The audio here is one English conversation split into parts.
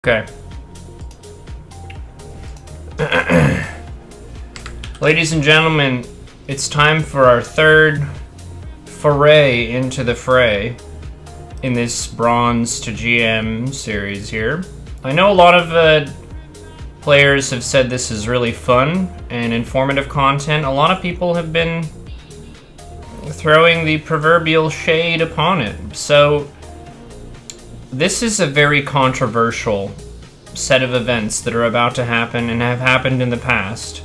Okay. Ladies and gentlemen, it's time for our third foray into the fray in this Bronze to GM series here. I know a lot of players have said this is really fun and informative content. A lot of people have been throwing the proverbial shade upon it. So this is a very controversial set of events that are about to happen and have happened in the past.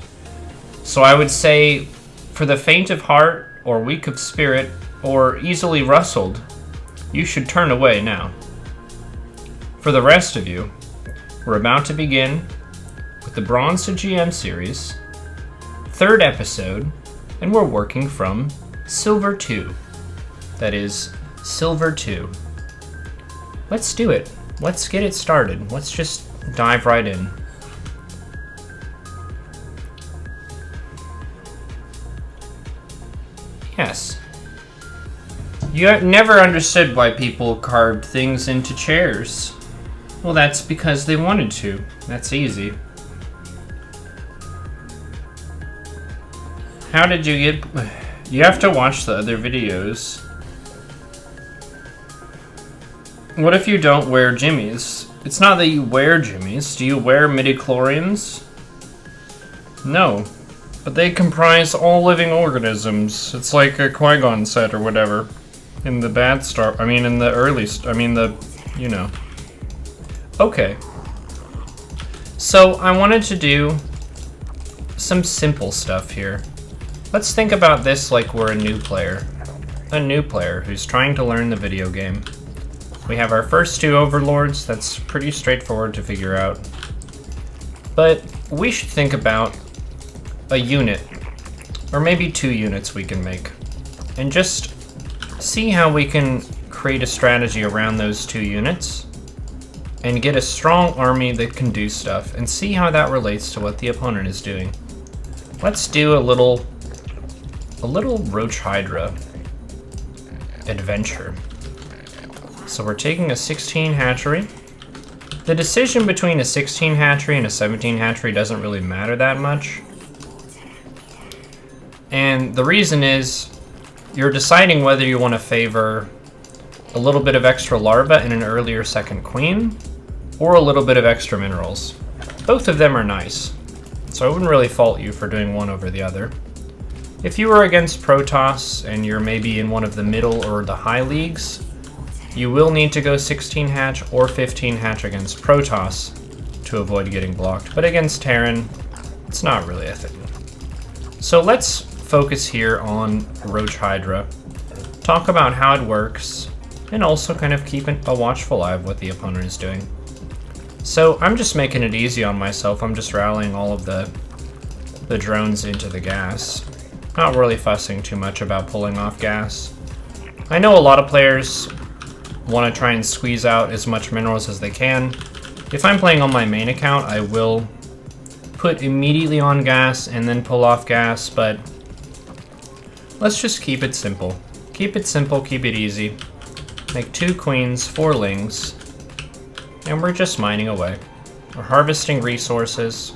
So I would say, for the faint of heart, or weak of spirit, or easily rustled, you should turn away now. For the rest of you, we're about to begin with the Bronze to GM series, third episode, and we're working from Silver 2. That is, Silver 2. Let's do it. Let's get it started. Let's just dive right in. Yes. You never understood why people carved things into chairs. Well, that's because they wanted to. That's easy. How did you get... You have to watch the other videos. What if you don't wear jimmies? It's not that you wear jimmies. Do you wear midichlorians? No. But they comprise all living organisms. It's like a Qui-Gon set or whatever. In the bad Star... I mean, in the early... I mean, the... You know. Okay. So, I wanted to do some simple stuff here. Let's think about this like we're a new player. A new player who's trying to learn the video game. We have our first two overlords. That's pretty straightforward to figure out. But we should think about a unit, or maybe 2 units we can make, and just see how we can create a strategy around those 2 units and get a strong army that can do stuff, and see how that relates to what the opponent is doing. Let's do a little Roach Hydra adventure. So we're taking a 16 hatchery. The decision between a 16 hatchery and a 17 hatchery doesn't really matter that much. And the reason is, you're deciding whether you want to favor a little bit of extra larva and an earlier second queen, or a little bit of extra minerals. Both of them are nice, so I wouldn't really fault you for doing one over the other. If you were against Protoss, and you're maybe in one of the middle or the high leagues, you will need to go 16 hatch or 15 hatch against Protoss to avoid getting blocked, but against Terran, it's not really a thing. So let's focus here on Roach Hydra, talk about how it works, and also kind of keep a watchful eye of what the opponent is doing. So I'm just making it easy on myself. I'm just rallying all of the drones into the gas. Not really fussing too much about pulling off gas. I know a lot of players want to try and squeeze out as much minerals as they can. If I'm playing on my main account, I will put immediately on gas and then pull off gas, but let's just keep it simple. Keep it simple, keep it easy. Make 2 queens, 4 lings, and we're just mining away. We're harvesting resources.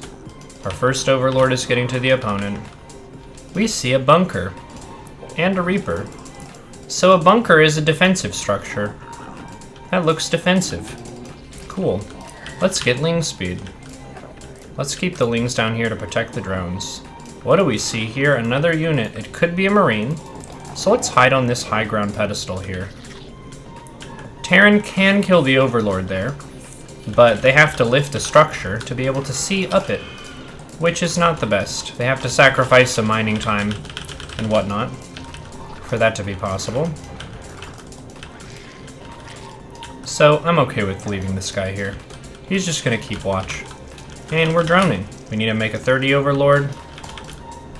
Our first overlord is getting to the opponent. We see a bunker and a reaper. So a bunker is a defensive structure. That looks defensive. Cool. Let's get ling speed. Let's keep the lings down here to protect the drones. What do we see here? Another unit. It could be a marine. So let's hide on this high ground pedestal here. Terran can kill the overlord there, but they have to lift a structure to be able to see up it, which is not the best. They have to sacrifice some mining time and whatnot for that to be possible. So I'm okay with leaving this guy here. He's just gonna keep watch. And we're droning. We need to make a 30 overlord.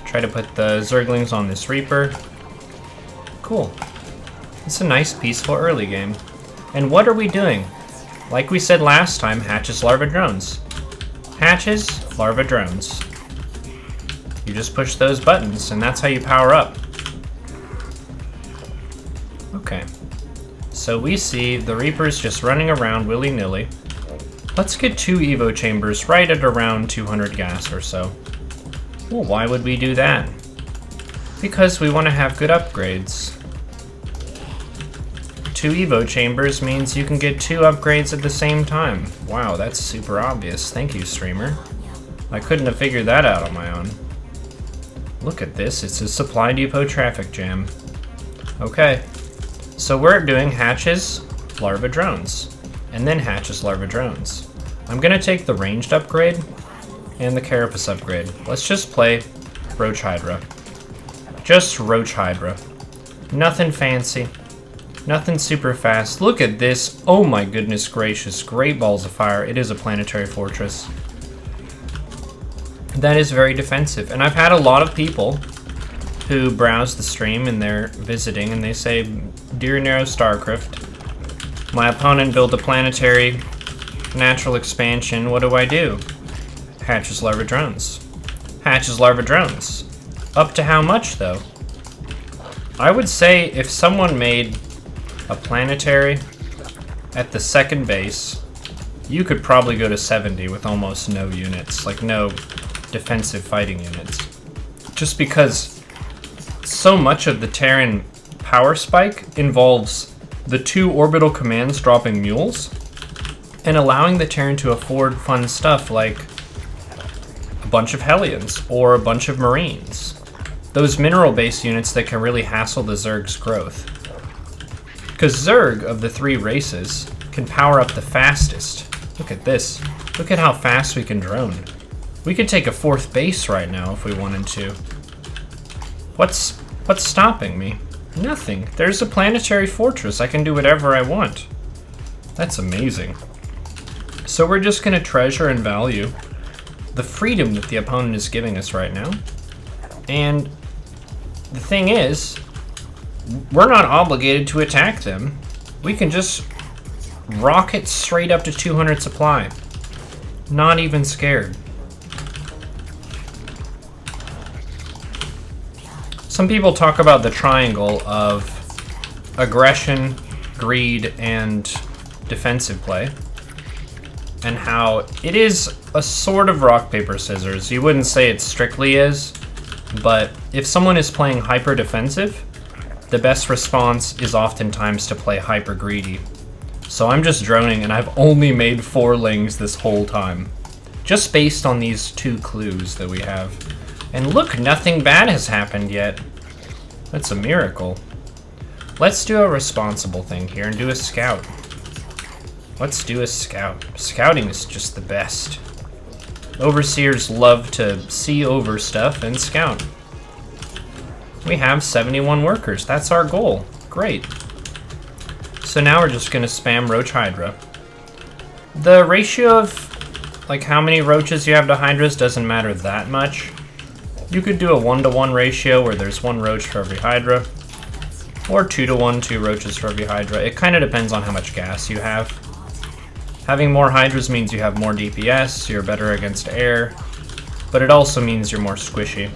Try to put the zerglings on this reaper. Cool. It's a nice peaceful early game. And what are we doing? Like we said last time, hatches, larva, drones. Hatches, larva, drones. You just push those buttons and that's how you power up. Okay. So we see the Reapers just running around willy-nilly. Let's get 2 Evo chambers right at around 200 gas or so. Well, why would we do that? Because we want to have good upgrades. 2 Evo chambers means you can get 2 upgrades at the same time. Wow, that's super obvious. Thank you, streamer. I couldn't have figured that out on my own. Look at this, it's a supply depot traffic jam. Okay, so we're doing hatches, larva drones, and then hatches, larva drones. I'm gonna take the ranged upgrade and the carapace upgrade. Let's just play Roach Hydra. Just Roach Hydra. Nothing fancy. Nothing super fast. Look at this. Oh my goodness gracious. Great balls of fire. It is a planetary fortress. That is very defensive. And I've had a lot of people who browse the stream and they're visiting and they say, "Dear Neuro Starcraft, my opponent built a planetary natural expansion. What do I do?" Hatches larva drones. Hatches larva drones. Up to how much though? I would say if someone made a planetary at the second base, you could probably go to 70 with almost no units, like no defensive fighting units. Just because so much of the Terran power spike involves the 2 orbital commands dropping mules and allowing the Terran to afford fun stuff like a bunch of Hellions or a bunch of Marines. Those mineral-based units that can really hassle the Zerg's growth. Because Zerg, of the 3 races, can power up the fastest. Look at this. Look at how fast we can drone. We could take a 4th base right now if we wanted to. What's stopping me? Nothing. There's a planetary fortress. I can do whatever I want. That's amazing. So we're just going to treasure and value the freedom that the opponent is giving us right now. And the thing is, we're not obligated to attack them. We can just rocket straight up to 200 supply. Not even scared. Some people talk about the triangle of aggression, greed, and defensive play, and how it is a sort of rock, paper, scissors. You wouldn't say it strictly is, but if someone is playing hyper defensive, the best response is oftentimes to play hyper greedy. So I'm just droning and I've only made 4 lings this whole time. Just based on these 2 clues that we have. And look, nothing bad has happened yet. That's a miracle. Let's do a responsible thing here and do a scout. Let's do a scout. Scouting is just the best. Overseers love to see over stuff and scout. We have 71 workers. That's our goal. Great. So now we're just going to spam Roach Hydra. The ratio of like how many roaches you have to hydras doesn't matter that much. You could do a 1-to-1 ratio where there's 1 roach for every hydra, or 2-to-1, 2 roaches for every hydra. It kind of depends on how much gas you have. Having more hydras means you have more DPS, you're better against air, but it also means you're more squishy.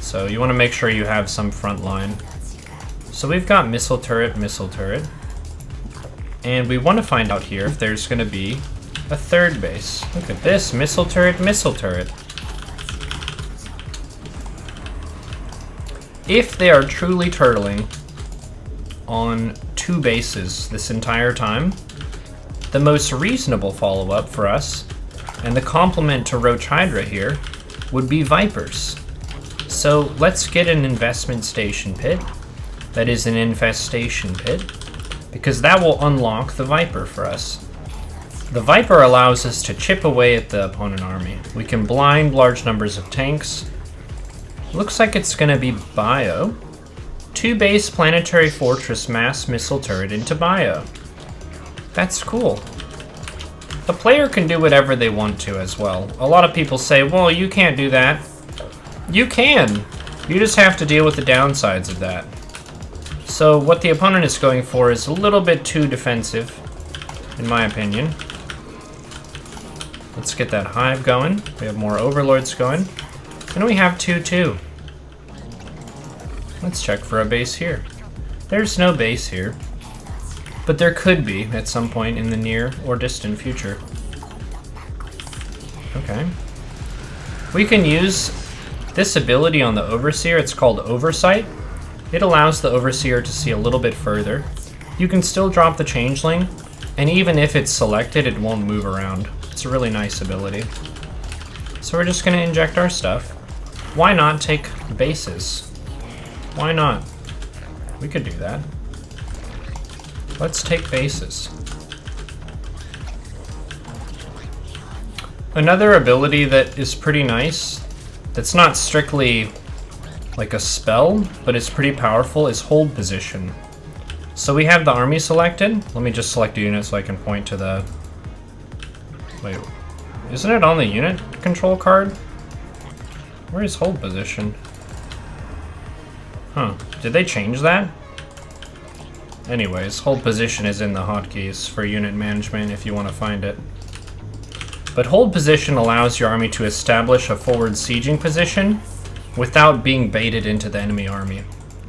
So you want to make sure you have some front line. So we've got missile turret, and we want to find out here if there's going to be a 3rd base. Look at this, missile turret, If they are truly turtling on 2 bases this entire time, the most reasonable follow-up for us, and the complement to Roach Hydra here, would be Vipers. So let's get an investment station pit, that is an infestation pit, because that will unlock the Viper for us. The Viper allows us to chip away at the opponent army. We can blind large numbers of tanks. Looks like it's gonna be bio. 2 base planetary fortress mass missile turret into bio. That's cool. The player can do whatever they want to as well. A lot of people say, well, you can't do that. You can. You just have to deal with the downsides of that. So what the opponent is going for is a little bit too defensive, in my opinion. Let's get that hive going. We have more overlords going. And we have 2-2. Let's check for a base here. There's no base here, but there could be at some point in the near or distant future. Okay. We can use this ability on the Overseer. It's called Oversight. It allows the Overseer to see a little bit further. You can still drop the Changeling, and even if it's selected, it won't move around. It's a really nice ability. So we're just going to inject our stuff. Why not take bases? Why not? We could do that. Let's take bases. Another ability that is pretty nice, that's not strictly like a spell, but it's pretty powerful, is hold position. So we have the army selected. Let me just select a unit so I can point to the... Wait, isn't it on the unit control card? Where is hold position? Huh, did they change that? Anyways, hold position is in the hotkeys for unit management if you want to find it. But hold position allows your army to establish a forward sieging position without being baited into the enemy army.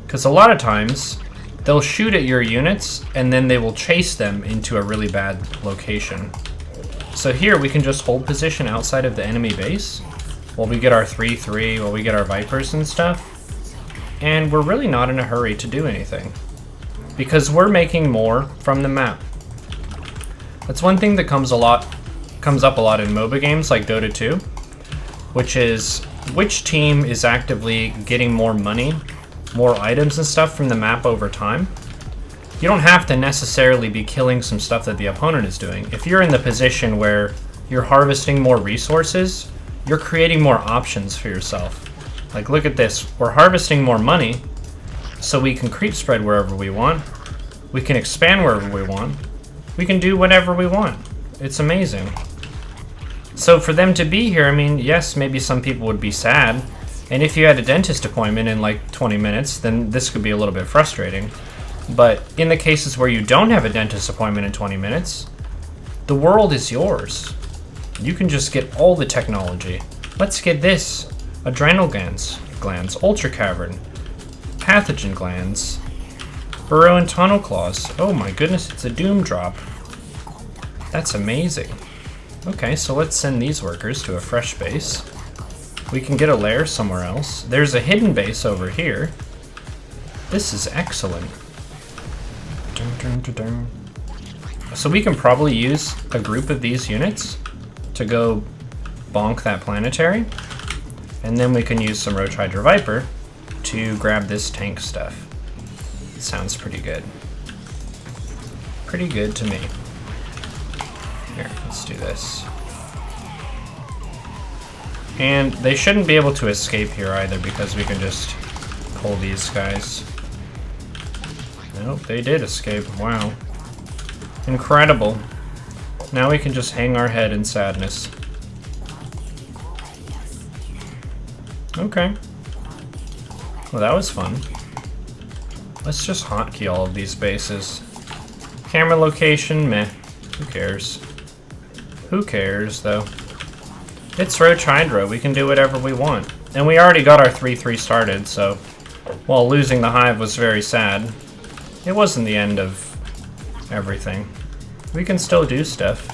Because a lot of times, they'll shoot at your units and then they will chase them into a really bad location. So here we can just hold position outside of the enemy base while we get our 3-3, while we get our Vipers and stuff. And we're really not in a hurry to do anything, because we're making more from the map. That's one thing that comes up a lot in MOBA games like Dota 2, which is which team is actively getting more money, more items and stuff from the map over time. You don't have to necessarily be killing some stuff that the opponent is doing. If you're in the position where you're harvesting more resources, you're creating more options for yourself. Like, look at this. We're harvesting more money, so we can creep spread wherever we want. We can expand wherever we want. We can do whatever we want. It's amazing. So for them to be here, I mean, yes, maybe some people would be sad. And if you had a dentist appointment in like 20 minutes, then this could be a little bit frustrating. But in the cases where you don't have a dentist appointment in 20 minutes, the world is yours. You can just get all the technology. Let's get this. Adrenal glands, ultra cavern, pathogen glands, burrow and tunnel claws. Oh my goodness, it's a doom drop. That's amazing. Okay, so let's send these workers to a fresh base. We can get a lair somewhere else. There's a hidden base over here. This is excellent. Dun, dun, dun, dun. So we can probably use a group of these units to go bonk that planetary. And then we can use some Roach Hydra Viper to grab this tank stuff. It sounds pretty good. Pretty good to me. Here, let's do this. And they shouldn't be able to escape here either, because we can just pull these guys. Nope, they did escape. Wow. Incredible. Now we can just hang our head in sadness. Okay. Well, that was fun. Let's just hotkey all of these bases. Camera location, meh. Who cares? Who cares, though? It's Roach Hydra. We can do whatever we want. And we already got our 3-3 started, so while losing the hive was very sad, it wasn't the end of everything. We can still do stuff.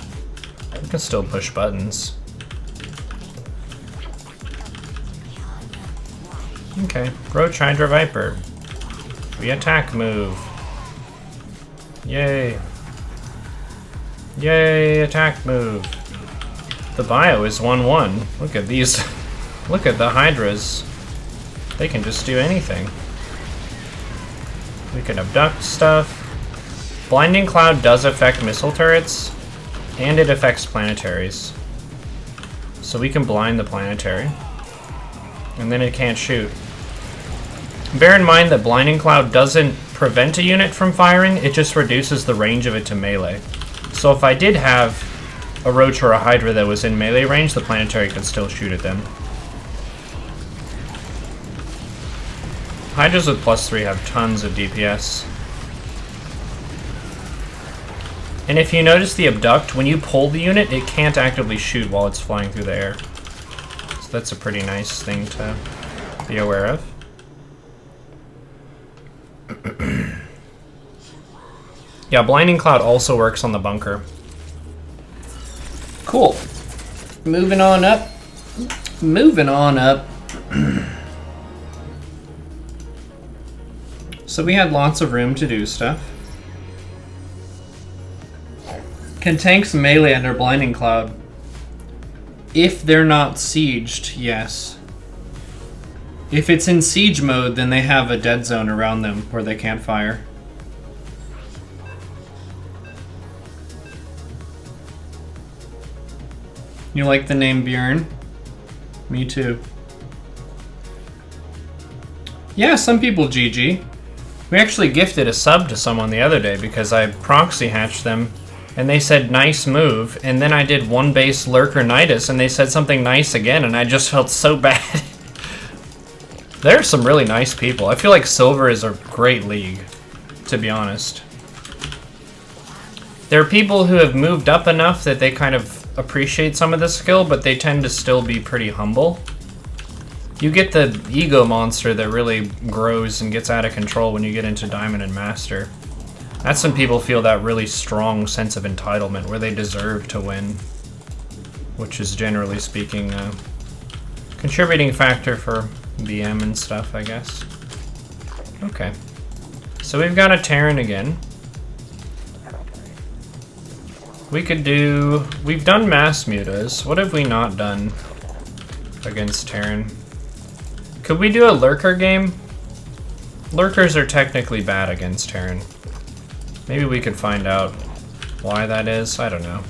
We can still push buttons. Okay, Roach Hydra Viper. We attack move. Yay. Yay, attack move. The bio is 1-1. Look at these. Look at the Hydras. They can just do anything. We can abduct stuff. Blinding Cloud does affect missile turrets, and it affects planetaries. So we can blind the planetary, and then it can't shoot. Bear in mind that Blinding Cloud doesn't prevent a unit from firing, it just reduces the range of it to melee. So if I did have a Roach or a Hydra that was in melee range, the planetary could still shoot at them. Hydras with +3 have tons of DPS. And if you notice the abduct, when you pull the unit, it can't actively shoot while it's flying through the air. So that's a pretty nice thing to be aware of. Yeah, Blinding Cloud also works on the bunker. Cool. Moving on up. Moving on up. So we had lots of room to do stuff. Can tanks melee under Blinding Cloud? If they're not sieged, yes. If it's in siege mode, then they have a dead zone around them where they can't fire. You like the name Bjorn? Me too. Yeah, some people GG. We actually gifted a sub to someone the other day because I proxy hatched them and they said nice move, and then I did one base lurker Nidus and they said something nice again and I just felt so bad. There are some really nice people. I feel like Silver is a great league, to be honest. There are people who have moved up enough that they kind of appreciate some of the skill, but they tend to still be pretty humble. You get the ego monster that really grows and gets out of control when you get into Diamond and Master. That's when people feel that really strong sense of entitlement where they deserve to win, which is generally speaking a contributing factor for BM and stuff, I guess. Okay, so we've got a Terran again. We could do... We've done mass mutas. What have we not done against Terran? Could we do a lurker game? Lurkers are technically bad against Terran. Maybe we could find out why that is. I don't know.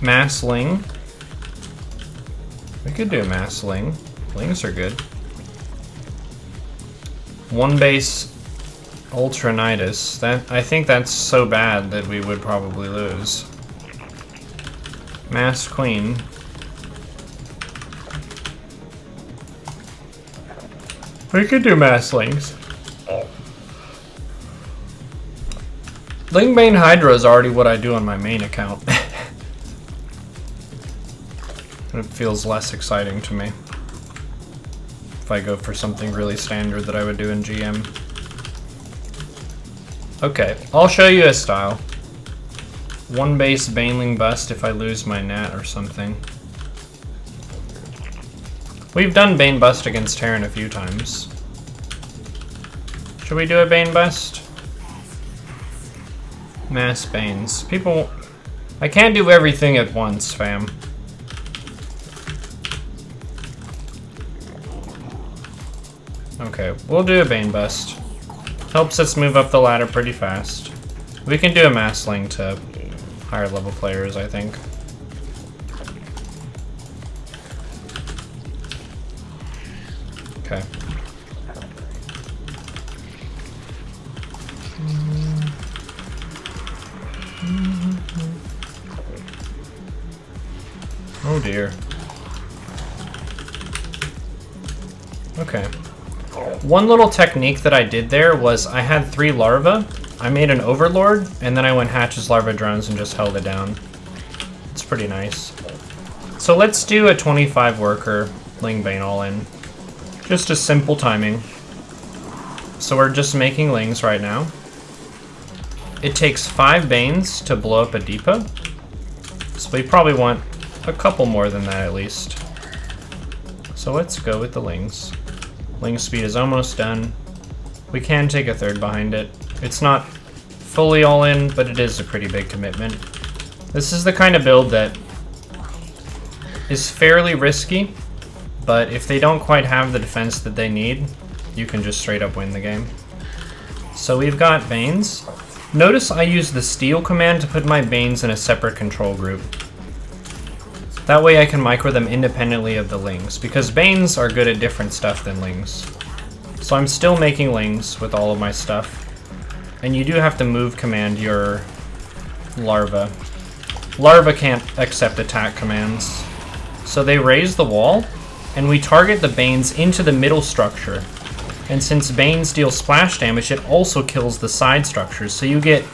Mass ling. We could do a mass ling. Lings are good. One base Ultra Nidus. That, I think that's so bad that we would probably lose. Mass Queen. We could do mass lings. Ling Bane Hydra is already what I do on my main account. It feels less exciting to me if I go for something really standard that I would do in GM. Okay, I'll show you a style. One base Baneling bust if I lose my nat or something. We've done Bane bust against Terran a few times. Should we do a Bane bust? Mass Banes. People... I can't do everything at once, fam. Okay, we'll do a Bane bust. Helps us move up the ladder pretty fast. We can do a mass ling to higher level players, I think. Okay. Oh dear. Okay. One little technique that I did there was I had 3 larvae. I made an overlord, and then I went hatches larva drones and just held it down. It's pretty nice. So let's do a 25 worker Ling Bane all in. Just a simple timing. So we're just making lings right now. It takes 5 Banes to blow up a Deepa. So we probably want a couple more than that at least. So let's go with the lings. Ling speed is almost done. We can take a third behind it. It's not fully all in, but it is a pretty big commitment. This is the kind of build that is fairly risky, but if they don't quite have the defense that they need, you can just straight up win the game. So we've got Banes. Notice I use the steal command to put my Banes in a separate control group. That way I can micro them independently of the lings, because Banes are good at different stuff than lings. So I'm still making lings with all of my stuff. And you do have to move command your larva. Larva can't accept attack commands. So they raise the wall, and we target the Banes into the middle structure. And since Banes deal splash damage, it also kills the side structures. So you get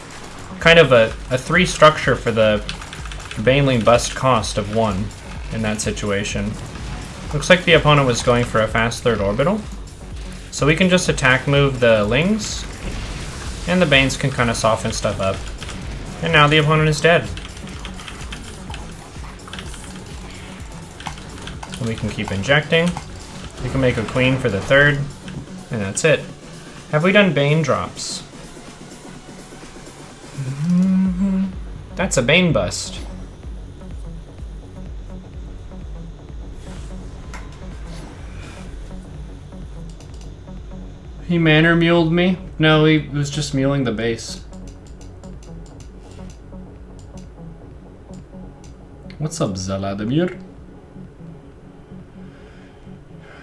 kind of a 3 structure for the Baneling bust cost of 1 in that situation. Looks like the opponent was going for a fast third orbital. So we can just attack move the lings. And the Banes can kind of soften stuff up. And now the opponent is dead. And we can keep injecting. We can make a queen for the third. And that's it. Have we done Bane drops? That's a Bane bust. He manner muled me? No, he was just muling the base. What's up, Zaladimir?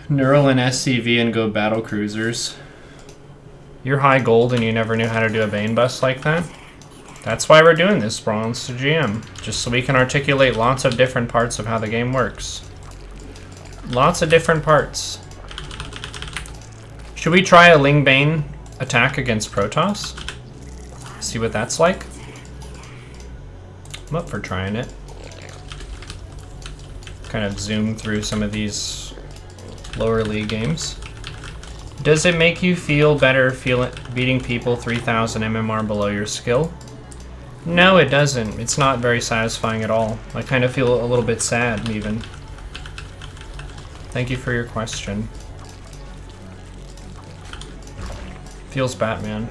Neuro and SCV and go battle cruisers. You're high gold and you never knew how to do a Bane bust like that? That's why we're doing this Bronze to GM. Just so we can articulate lots of different parts of how the game works. Lots of different parts. Should we try a Ling Bane attack against Protoss? See what that's like? I'm up for trying it. Kind of zoom through some of these lower league games. Does it make you feel better beating people 3000 MMR below your skill? No, it doesn't. It's not very satisfying at all. I kind of feel a little bit sad, even. Thank you for your question. Feels Batman.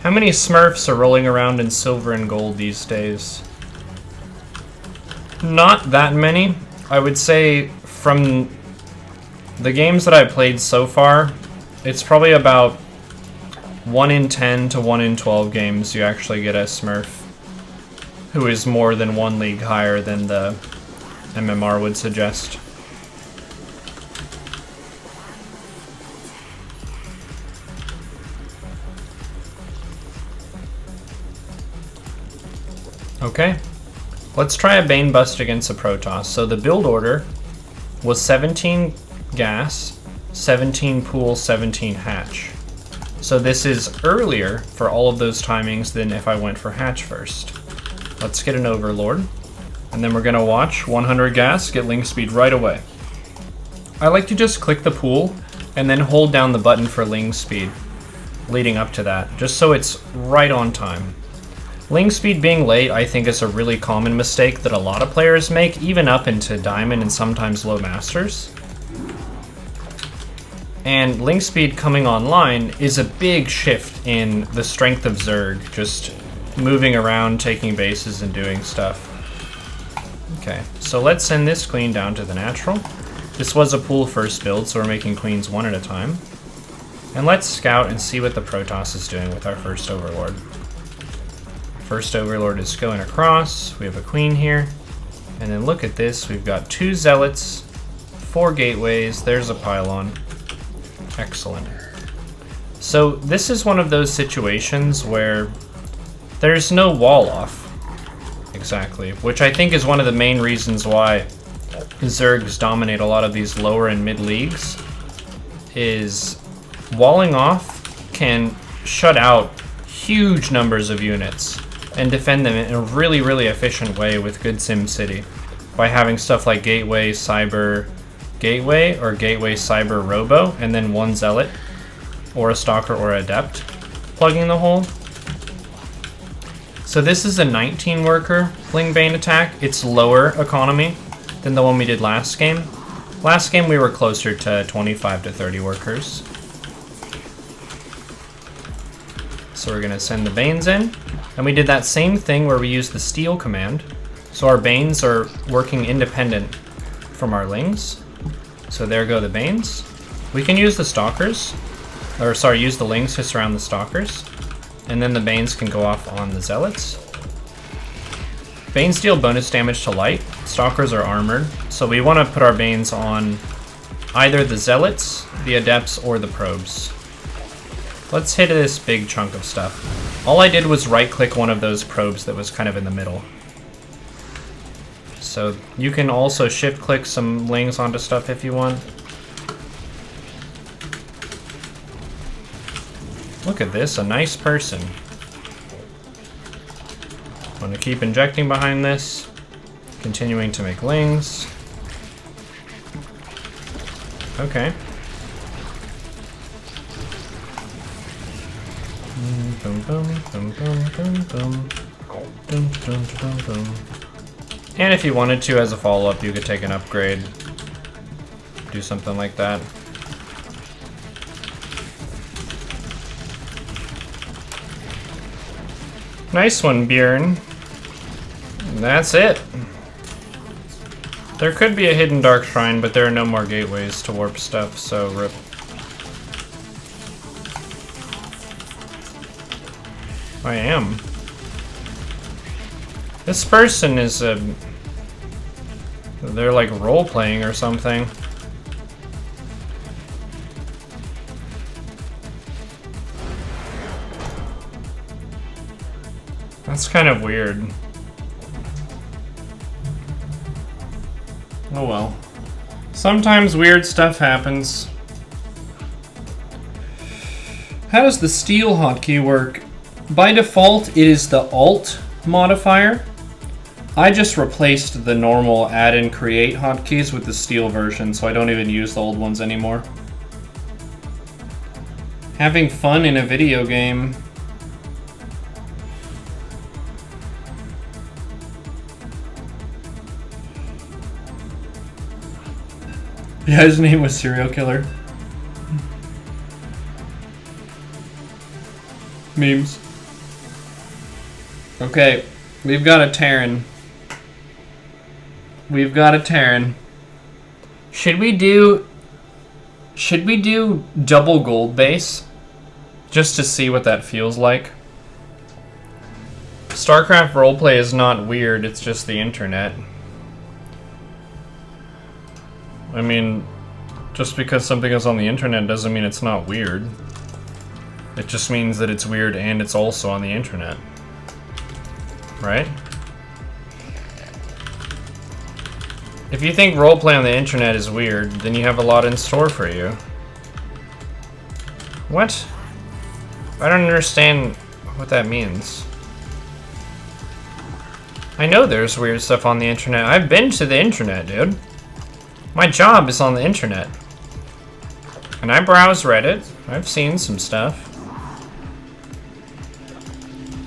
How many Smurfs are rolling around in silver and gold these days? Not that many. I would say from the games that I've played so far, it's probably about 1 in 10 to 1 in 12 games you actually get a Smurf who is more than one league higher than the MMR would suggest. Okay, let's try a Bane bust against a Protoss. So the build order was 17 gas, 17 pool, 17 hatch. So this is earlier for all of those timings than if I went for hatch first. Let's get an Overlord. And then we're gonna watch 100 gas, get ling speed right away. I like to just click the pool and then hold down the button for ling speed leading up to that, just so it's right on time. Ling speed being late, I think, is a really common mistake that a lot of players make, even up into Diamond and sometimes low Masters. And ling speed coming online is a big shift in the strength of Zerg, just moving around, taking bases, and doing stuff. Okay, so let's send this queen down to the natural. This was a pool first build, so we're making queens one at a time. And let's scout and see what the Protoss is doing with our first Overlord. First Overlord is going across. We have a queen here. And then look at this. We've got 2 zealots, 4 gateways. There's a pylon. Excellent. So this is one of those situations where there's no wall off. Exactly. Which I think is one of the main reasons why Zergs dominate a lot of these lower and mid leagues. Is walling off can shut out huge numbers of units and defend them in a really, really efficient way with good SimCity by having stuff like Gateway, Cyber, Gateway, or Gateway, Cyber, Robo, and then 1 Zealot, or a Stalker or Adept plugging the hole. So this is a 19 worker Ling Bane attack. It's lower economy than the one we did last game. Last game we were closer to 25 to 30 workers. So we're gonna send the Banes in. And we did that same thing where we used the steal command. So our Banes are working independent from our Lings. So there go the Banes. We can use the Stalkers, or sorry, use the Lings to surround the Stalkers. And then the Banes can go off on the Zealots. Banes deal bonus damage to light. Stalkers are armored. So we want to put our Banes on either the Zealots, the Adepts, or the Probes. Let's hit this big chunk of stuff. All I did was right-click one of those probes that was kind of in the middle. So you can also shift-click some Lings onto stuff if you want. Look at this, a nice person. I'm going to keep injecting behind this, continuing to make Lings. Okay. Boom, boom, boom, boom, boom, boom. Boom, boom, boom, boom. And if you wanted to, as a follow-up, you could take an upgrade. Do something like that. Nice one, Bjorn. That's it. There could be a hidden dark shrine, but there are no more gateways to warp stuff, so rip. I am. This person is they're like role-playing or something. That's kind of weird. Oh well. Sometimes weird stuff happens. How does the steel hotkey work? By default, it is the Alt modifier. I just replaced the normal add and create hotkeys with the steel version, so I don't even use the old ones anymore. Having fun in a video game. Yeah, his name was Serial Killer. Memes. Okay, we've got a Terran. We've got a Terran. Should we do double gold base? Just to see what that feels like. StarCraft roleplay is not weird, it's just the internet. I mean, just because something is on the internet doesn't mean it's not weird. It just means that it's weird and it's also on the internet. Right? If you think roleplay on the internet is weird, then you have a lot in store for you. What? I don't understand what that means. I know there's weird stuff on the internet. I've been to the internet, dude. My job is on the internet. And I browse Reddit. I've seen some stuff.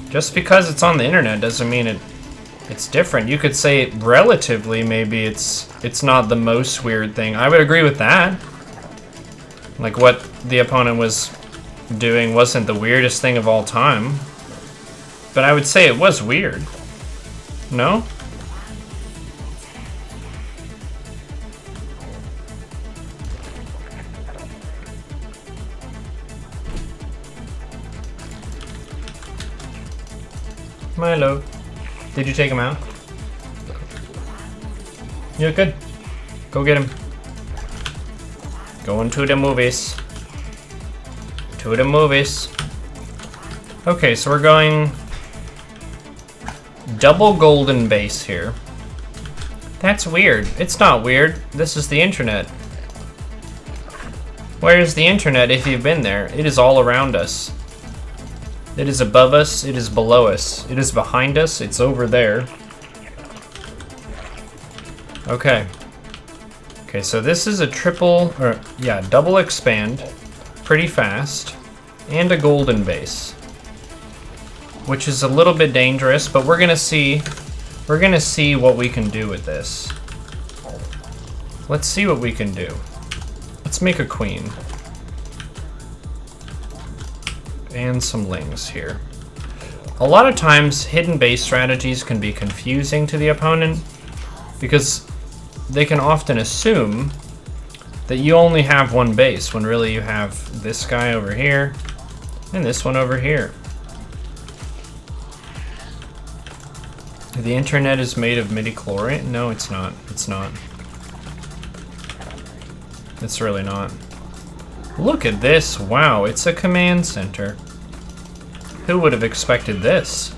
Just because it's on the internet doesn't mean it's different. You could say relatively maybe it's not the most weird thing. I would agree with that. Like what the opponent was doing wasn't the weirdest thing of all time. But I would say it was weird. No? Milo, did you take him out? Yeah, good. Go get him. Going to the movies. To the movies. Okay, so we're going double golden base here. That's weird. It's not weird. This is the internet. Where is the internet if you've been there? It is all around us. It is above us, it is below us, it is behind us, it's over there. Okay. Okay, so this is a double expand, pretty fast, and a golden base. Which is a little bit dangerous, but we're gonna see what we can do with this. Let's see what we can do. Let's make a queen. And some lings here. A lot of times, hidden base strategies can be confusing to the opponent because they can often assume that you only have one base when really you have this guy over here and this one over here. The internet is made of midichlorian? No, it's not. It's not. It's really not. Look at this. Wow, it's a command center. Who would have expected this?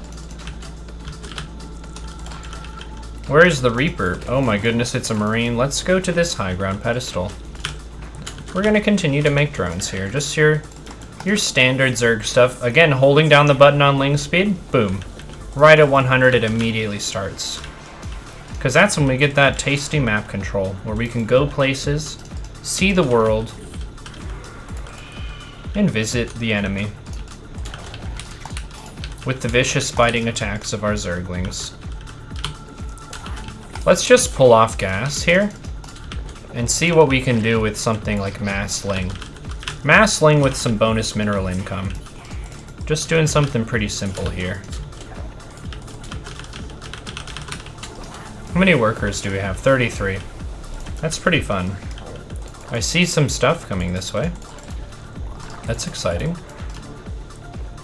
Where is the Reaper? Oh my goodness, it's a Marine. Let's go to this high ground pedestal. We're going to continue to make drones here. Just your standard Zerg stuff. Again, holding down the button on ling speed. Boom. Right at 100, it immediately starts. Because that's when we get that tasty map control, where we can go places see the world, and visit the enemy with the vicious biting attacks of our Zerglings. Let's just pull off gas here and see what we can do with something like Mass Ling. Mass Ling with some bonus mineral income. Just doing something pretty simple here. How many workers do we have? 33. That's pretty fun. I see some stuff coming this way. That's exciting.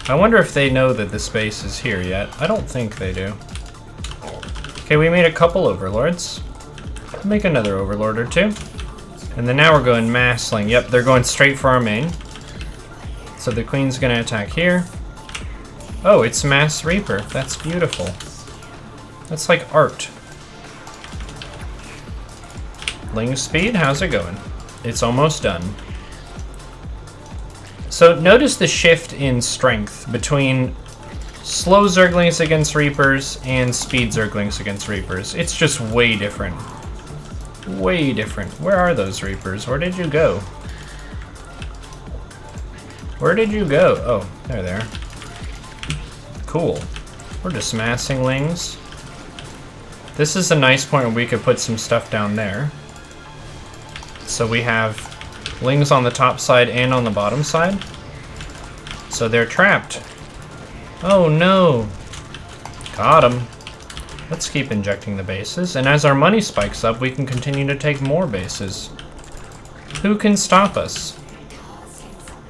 I wonder if they know that the space is here yet. I don't think they do. Okay, we made a couple overlords. Make another overlord or two. And then now we're going Mass Ling. Yep, they're going straight for our main. So the queen's gonna attack here. Oh, it's Mass Reaper. That's beautiful. That's like art. Ling speed, how's it going? It's almost done. So notice the shift in strength between slow Zerglings against Reapers and speed Zerglings against Reapers. It's just way different. Way different. Where are those Reapers? Where did you go? Where did you go? Oh, they're there. Cool. We're just massing Lings. This is a nice point where we could put some stuff down there. So we have Lings on the top side and on the bottom side. So they're trapped. Oh no! Got him. Let's keep injecting the bases, and as our money spikes up, we can continue to take more bases. Who can stop us?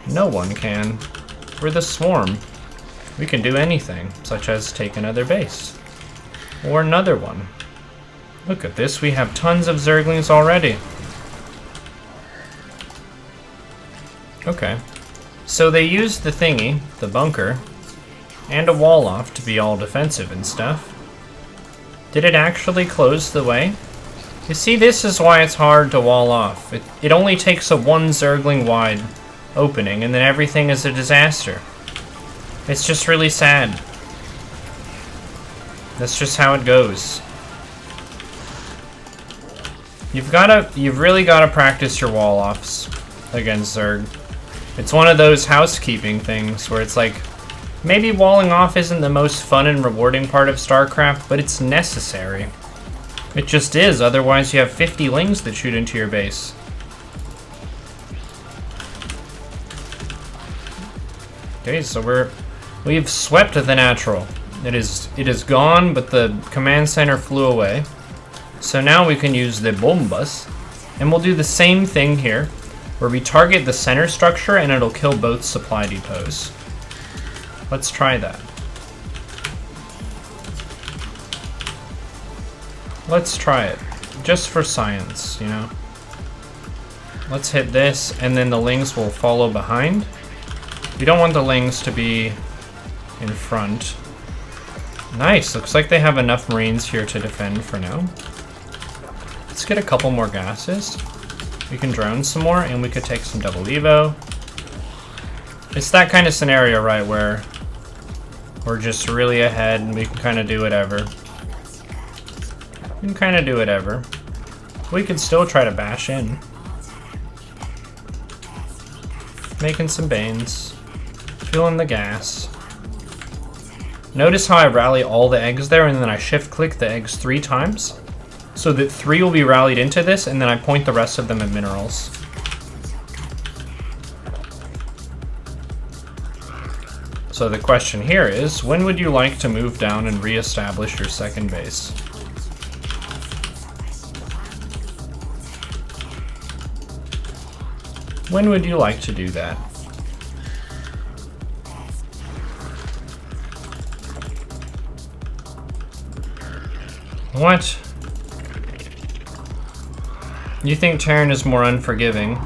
No one can. We're the Swarm. We can do anything, such as take another base. Or another one. Look at this, we have tons of Zerglings already. Okay. So they used the thingy, the bunker, and a wall off to be all defensive and stuff. Did it actually close the way? You see, this is why it's hard to wall off. It only takes a one Zergling wide opening, and then everything is a disaster. It's just really sad. That's just how it goes. You've really gotta practice your wall offs against Zerg. It's one of those housekeeping things where it's like, maybe walling off isn't the most fun and rewarding part of StarCraft, but it's necessary. It just is, otherwise you have 50 Lings that shoot into your base. Okay, so we've swept the natural. It is gone, but the command center flew away. So now we can use the bombas, and we'll do the same thing here, where we target the center structure and it'll kill both supply depots. Let's try that. Let's try it, just for science, you know. Let's hit this, and then the Lings will follow behind. We don't want the Lings to be in front. Nice, looks like they have enough Marines here to defend for now. Let's get a couple more gases. We can drone some more, and we could take some double evo. It's that kind of scenario, right, where we're just really ahead and we can kind of do whatever. We can kind of do whatever. We could still try to bash in. Making some Banes. Feeling the gas. Notice how I rally all the eggs there, and then I shift-click the eggs 3 times? So that 3 will be rallied into this, and then I point the rest of them at minerals. So the question here is, when would you like to move down and re-establish your second base? When would you like to do that? What? You think Terran is more unforgiving?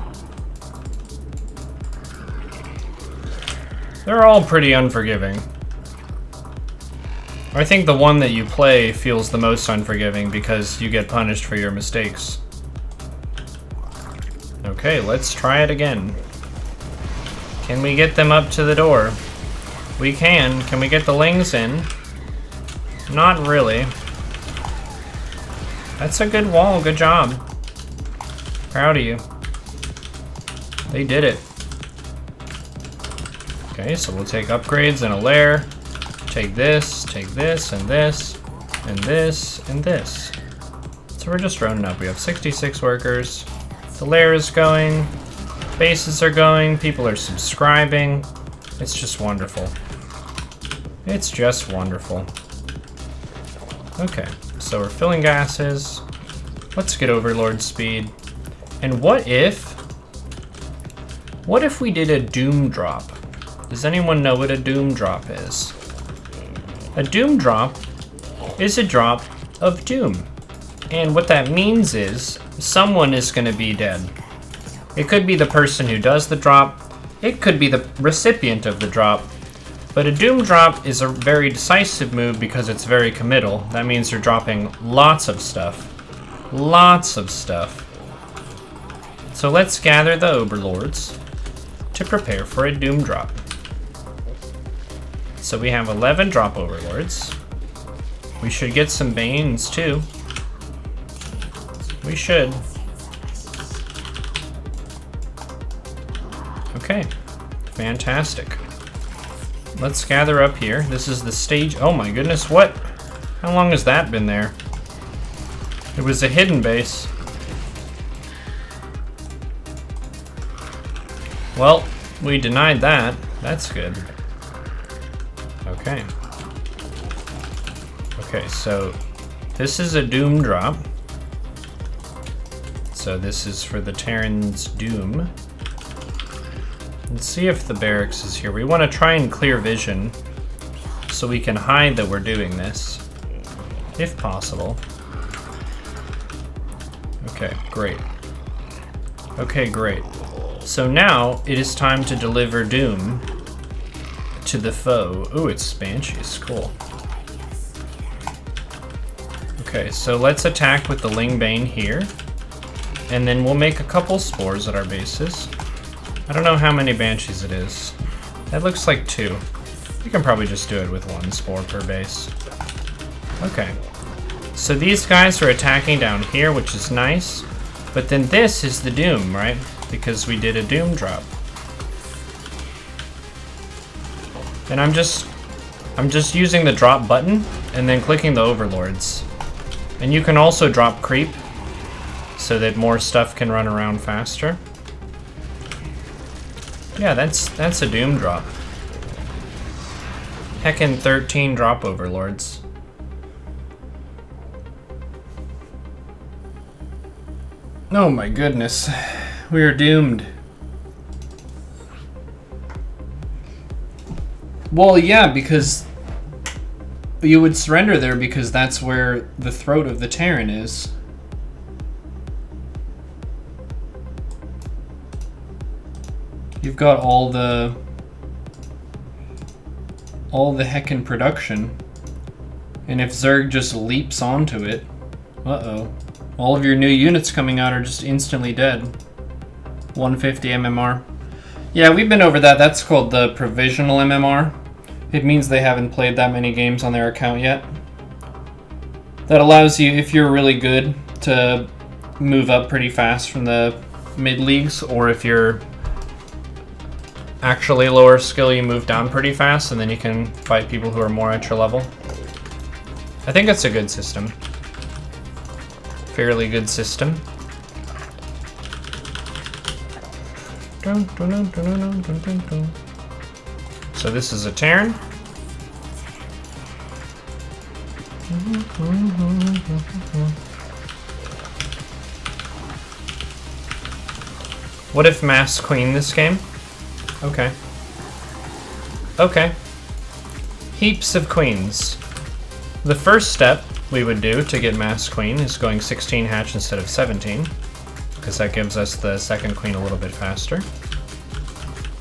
They're all pretty unforgiving. I think the one that you play feels the most unforgiving because you get punished for your mistakes. Okay, let's try it again. Can we get them up to the door? We can. Can we get the Lings in? Not really. That's a good wall, good job. Proud of you. They did it. Okay, so we'll take upgrades and a lair. Take this, and this, and this, and this. So we're just rounding up. We have 66 workers. The lair is going. Bases are going. People are subscribing. It's just wonderful. It's just wonderful. Okay, so we're filling gases. Let's get Overlord speed. And what if we did a Doom drop? Does anyone know what a Doom drop is? A Doom drop is a drop of Doom. And what that means is someone is going to be dead. It could be the person who does the drop. It could be the recipient of the drop. But a Doom drop is a very decisive move because it's very committal. That means you're dropping lots of stuff. Lots of stuff. So let's gather the Overlords to prepare for a Doom drop. So we have 11 drop Overlords. We should get some Banes too. We should. Okay, fantastic. Let's gather up here. This is the stage. Oh my goodness, what? How long has that been there? It was a hidden base. Well, we denied that. That's good. Okay. Okay, so this is a Doom drop. So this is for the Terran's Doom. Let's see if the barracks is here. We want to try and clear vision so we can hide that we're doing this, if possible. Okay, great. Okay, great. So now it is time to deliver Doom to the foe. Ooh, it's Banshees. Cool. Okay, so let's attack with the Ling Bane here. And then we'll make a couple spores at our bases. I don't know how many Banshees it is. That looks like 2. We can probably just do it with 1 spore per base. Okay. So these guys are attacking down here, which is nice. But then this is the Doom, right? Because we did a Doom drop. And I'm just using the drop button and then clicking the Overlords. And you can also drop creep so that more stuff can run around faster. Yeah, that's a Doom drop. Heckin' 13 drop Overlords. Oh my goodness. We are doomed. Well, yeah, because you would surrender there because that's where the throat of the Terran is. You've got all the heckin' production. And if Zerg just leaps onto it, uh-oh. All of your new units coming out are just instantly dead. 150 MMR. Yeah, we've been over that. That's called the provisional MMR. It means they haven't played that many games on their account yet. That allows you, if you're really good, to move up pretty fast from the mid leagues, or if you're actually lower skill, you move down pretty fast, and then you can fight people who are more at your level. I think it's a good system. Fairly good system. So this is a Terran. What if Mass Queen this game? Okay. Okay. Heaps of queens. The first step we would do to get Mass Queen is going 16 hatch instead of 17, because that gives us the second queen a little bit faster.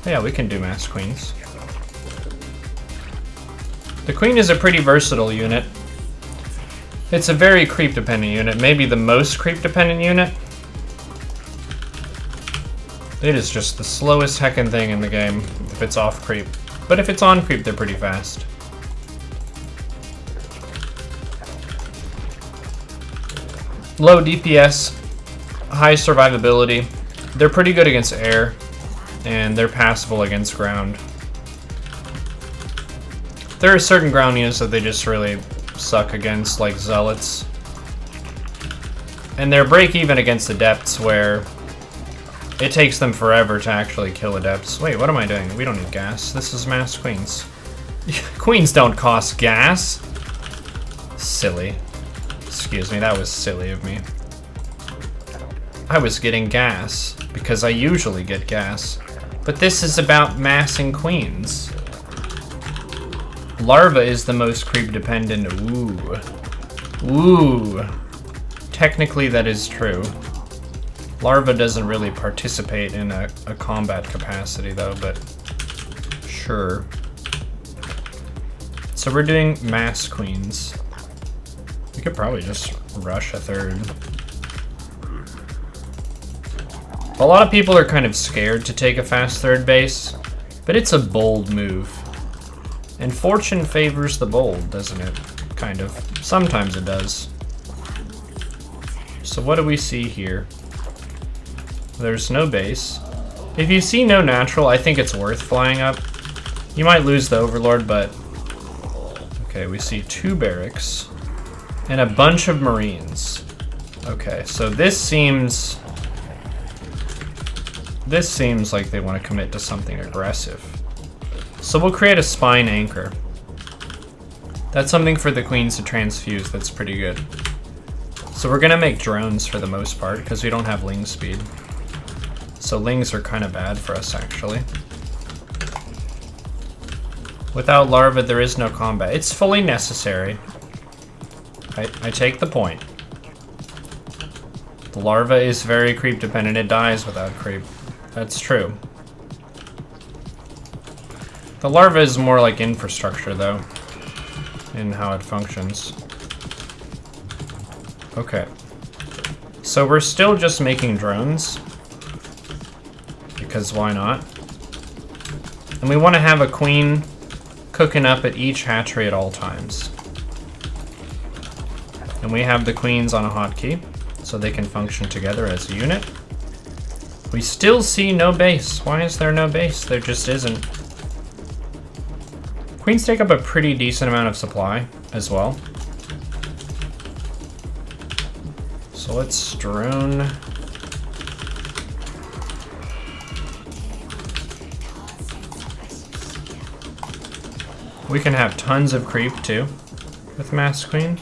But yeah, we can do Mass Queens. The queen is a pretty versatile unit. It's a very creep-dependent unit, maybe the most creep-dependent unit. It is just the slowest heckin' thing in the game if it's off creep. But if it's on creep, they're pretty fast. Low DPS, high survivability. They're pretty good against air. and they're passable against ground. There are certain ground units that they just really suck against, like Zealots. And they're break-even against Adepts, where it takes them forever to actually kill Adepts. Wait, what am I doing? We don't need gas. This is mass queens. Queens don't cost gas. Silly. Excuse me, that was silly of me. I was getting gas, because I usually get gas. But this is about massing queens. Larva is the most creep dependent. Ooh. Ooh. Technically that is true. Larva doesn't really participate in a combat capacity though, but sure. So we're doing mass queens. We could probably just rush a third. A lot of people are kind of scared to take a fast third base, but it's a bold move. And fortune favors the bold, doesn't it? Kind of. Sometimes it does. So what do we see here? There's no base. If you see no natural, I think it's worth flying up. You might lose the Overlord, but... Okay, we see 2 barracks. And a bunch of Marines. Okay, so this seems like they want to commit to something aggressive. So we'll create a spine anchor. That's something for the queens to transfuse, that's pretty good. So we're gonna make drones for the most part, because we don't have ling speed. So lings are kind of bad for us, actually. Without larva, there is no combat. It's fully necessary. I take the point. The larva is very creep dependent. It dies without creep. That's true. The larva is more like infrastructure, though, in how it functions. Okay. So we're still just making drones. Because why not? And we want to have a queen cooking up at each hatchery at all times. And we have the queens on a hotkey, so they can function together as a unit. We still see no base. Why is there no base? There just isn't. Queens take up a pretty decent amount of supply as well. So let's drone. We can have tons of creep too with Mass Queen.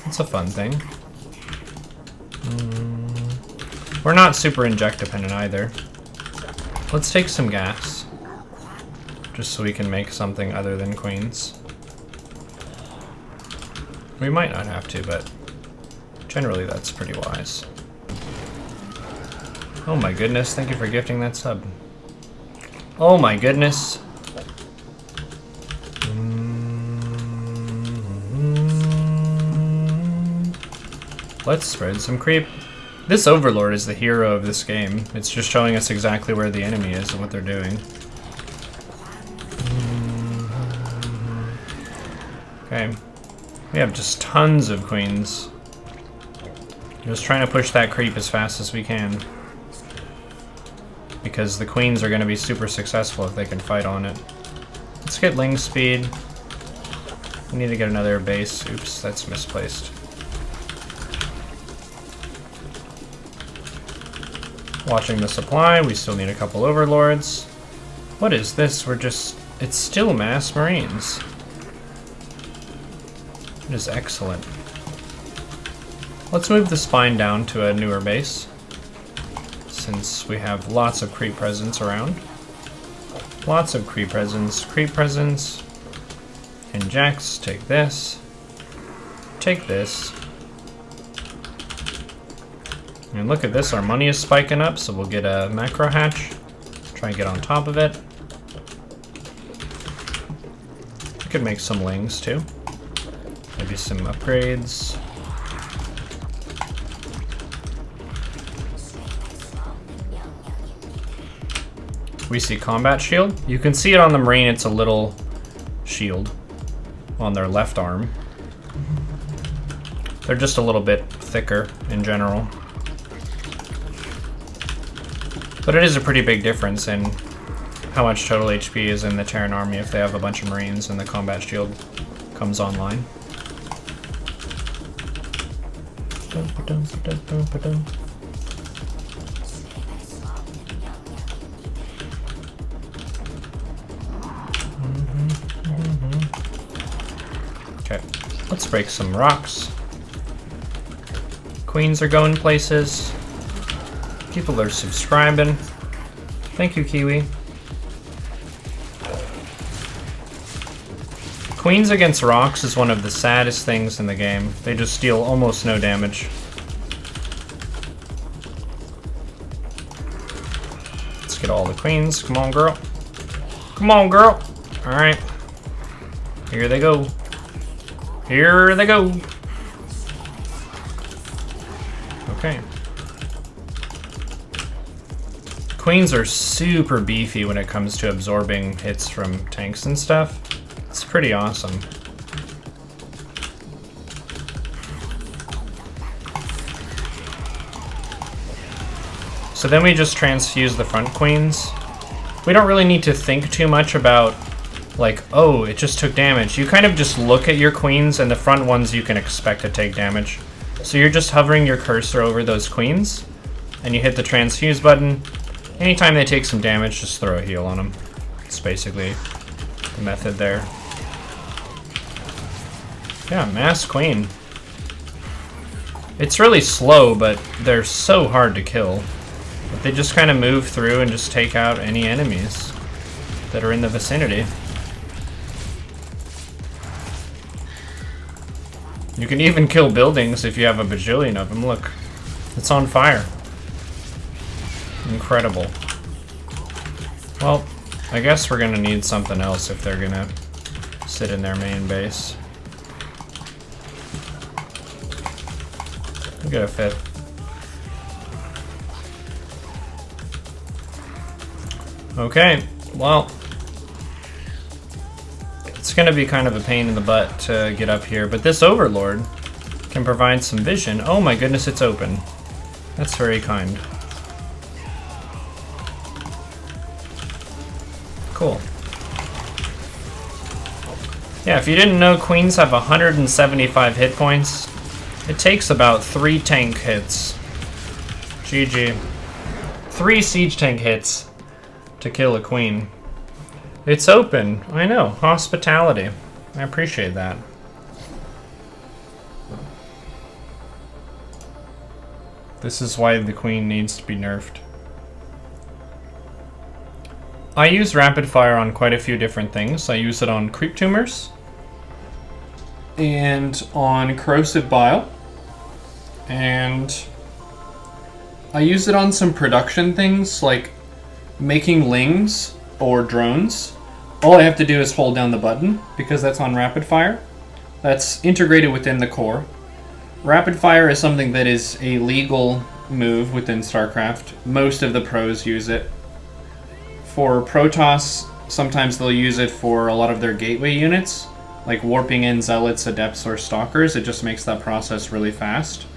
It's a fun thing. We're not super inject dependent either. Let's take some gas. Just so we can make something other than queens. We might not have to, but generally that's pretty wise. Oh my goodness, thank you for gifting that sub. Oh my goodness. Let's spread some creep. This Overlord is the hero of this game. It's just showing us exactly where the enemy is and what they're doing. Okay. We have just tons of queens. Just trying to push that creep as fast as we can. Because the queens are going to be super successful if they can fight on it. Let's get ling speed. We need to get another base. Oops, that's misplaced. Watching the supply, we still need a couple overlords. What is this? It's still mass marines. It is excellent. Let's move the spine down to a newer base, since we have lots of creep presence around. Lots of creep presence. Creep presence. Injects, take this. Take this. And look at this, our money is spiking up, so we'll get a macro hatch. Try and get on top of it. We could make some lings too. Maybe some upgrades. We see combat shield. You can see it on the marine, it's a little shield on their left arm. They're just a little bit thicker in general. But it is a pretty big difference in how much total HP is in the Terran army if they have a bunch of Marines and the combat shield comes online. Okay, let's break some rocks. Queens are going places. People are subscribing. Thank you, Kiwi. Queens against rocks is one of the saddest things in the game. They just deal almost no damage. Let's get all the queens. Come on, girl. Come on, girl. Alright. Here they go. Here they go. Okay. Queens are super beefy when it comes to absorbing hits from tanks and stuff. It's pretty awesome. So then we just transfuse the front queens. We don't really need to think too much about, like, oh, it just took damage. You kind of just look at your queens, and the front ones you can expect to take damage. So you're just hovering your cursor over those queens, and you hit the transfuse button. Anytime they take some damage, just throw a heal on them. It's basically the method there. Yeah, mass queen. It's really slow, but they're so hard to kill. But they just kind of move through and just take out any enemies that are in the vicinity. You can even kill buildings if you have a bajillion of them. Look, it's on fire. Incredible. Well, I guess we're gonna need something else if they're gonna sit in their main base. We'll get a fit. Okay, well, it's gonna be kind of a pain in the butt to get up here, but this Overlord can provide some vision. Oh my goodness, it's open. That's very kind. Cool. Yeah, if you didn't know, queens have 175 hit points. It takes about 3 tank hits. GG. 3 siege tank hits to kill a queen. It's open. I know. Hospitality. I appreciate that. This is why the queen needs to be nerfed. I use rapid fire on quite a few different things. I use it on creep tumors and on corrosive bile, and I use it on some production things like making lings or drones. All I have to do is hold down the button because that's on rapid fire. That's integrated within the core. Rapid fire is something that is a legal move within StarCraft. Most of the pros use it. For Protoss, sometimes they'll use it for a lot of their gateway units, like warping in zealots, adepts, or stalkers. It just makes that process really fast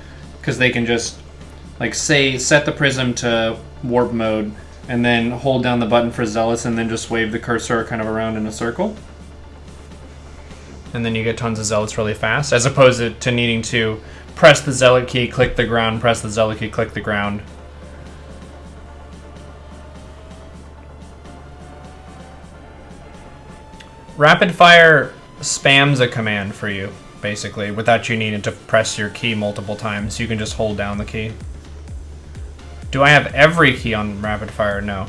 because they can just, like, say, set the prism to warp mode and then hold down the button for zealots and then just wave the cursor kind of around in a circle. And then you get tons of zealots really fast, as opposed to needing to press the zealot key, click the ground, press the zealot key, click the ground. Rapid fire spams a command for you, basically, without you needing to press your key multiple times. You can just hold down the key. Do I have every key on rapid fire? No.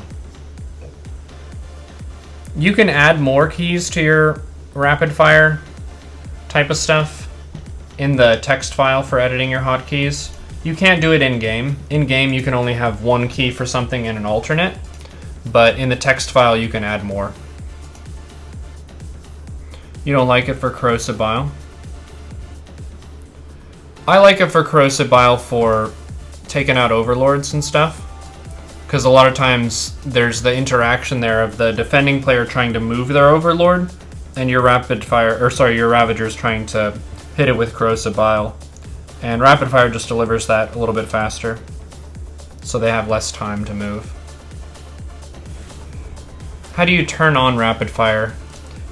You can add more keys to your rapid fire type of stuff in the text file for editing your hotkeys. You can't do it in-game. In-game, you can only have one key for something and an alternate, but in the text file, you can add more. You don't like it for corrosive bile? I like it for corrosive bile for taking out overlords and stuff, because a lot of times there's the interaction there of the defending player trying to move their overlord and your your Ravagers trying to hit it with corrosive bile, and rapid fire just delivers that a little bit faster, so they have less time to move. How do you turn on rapid fire?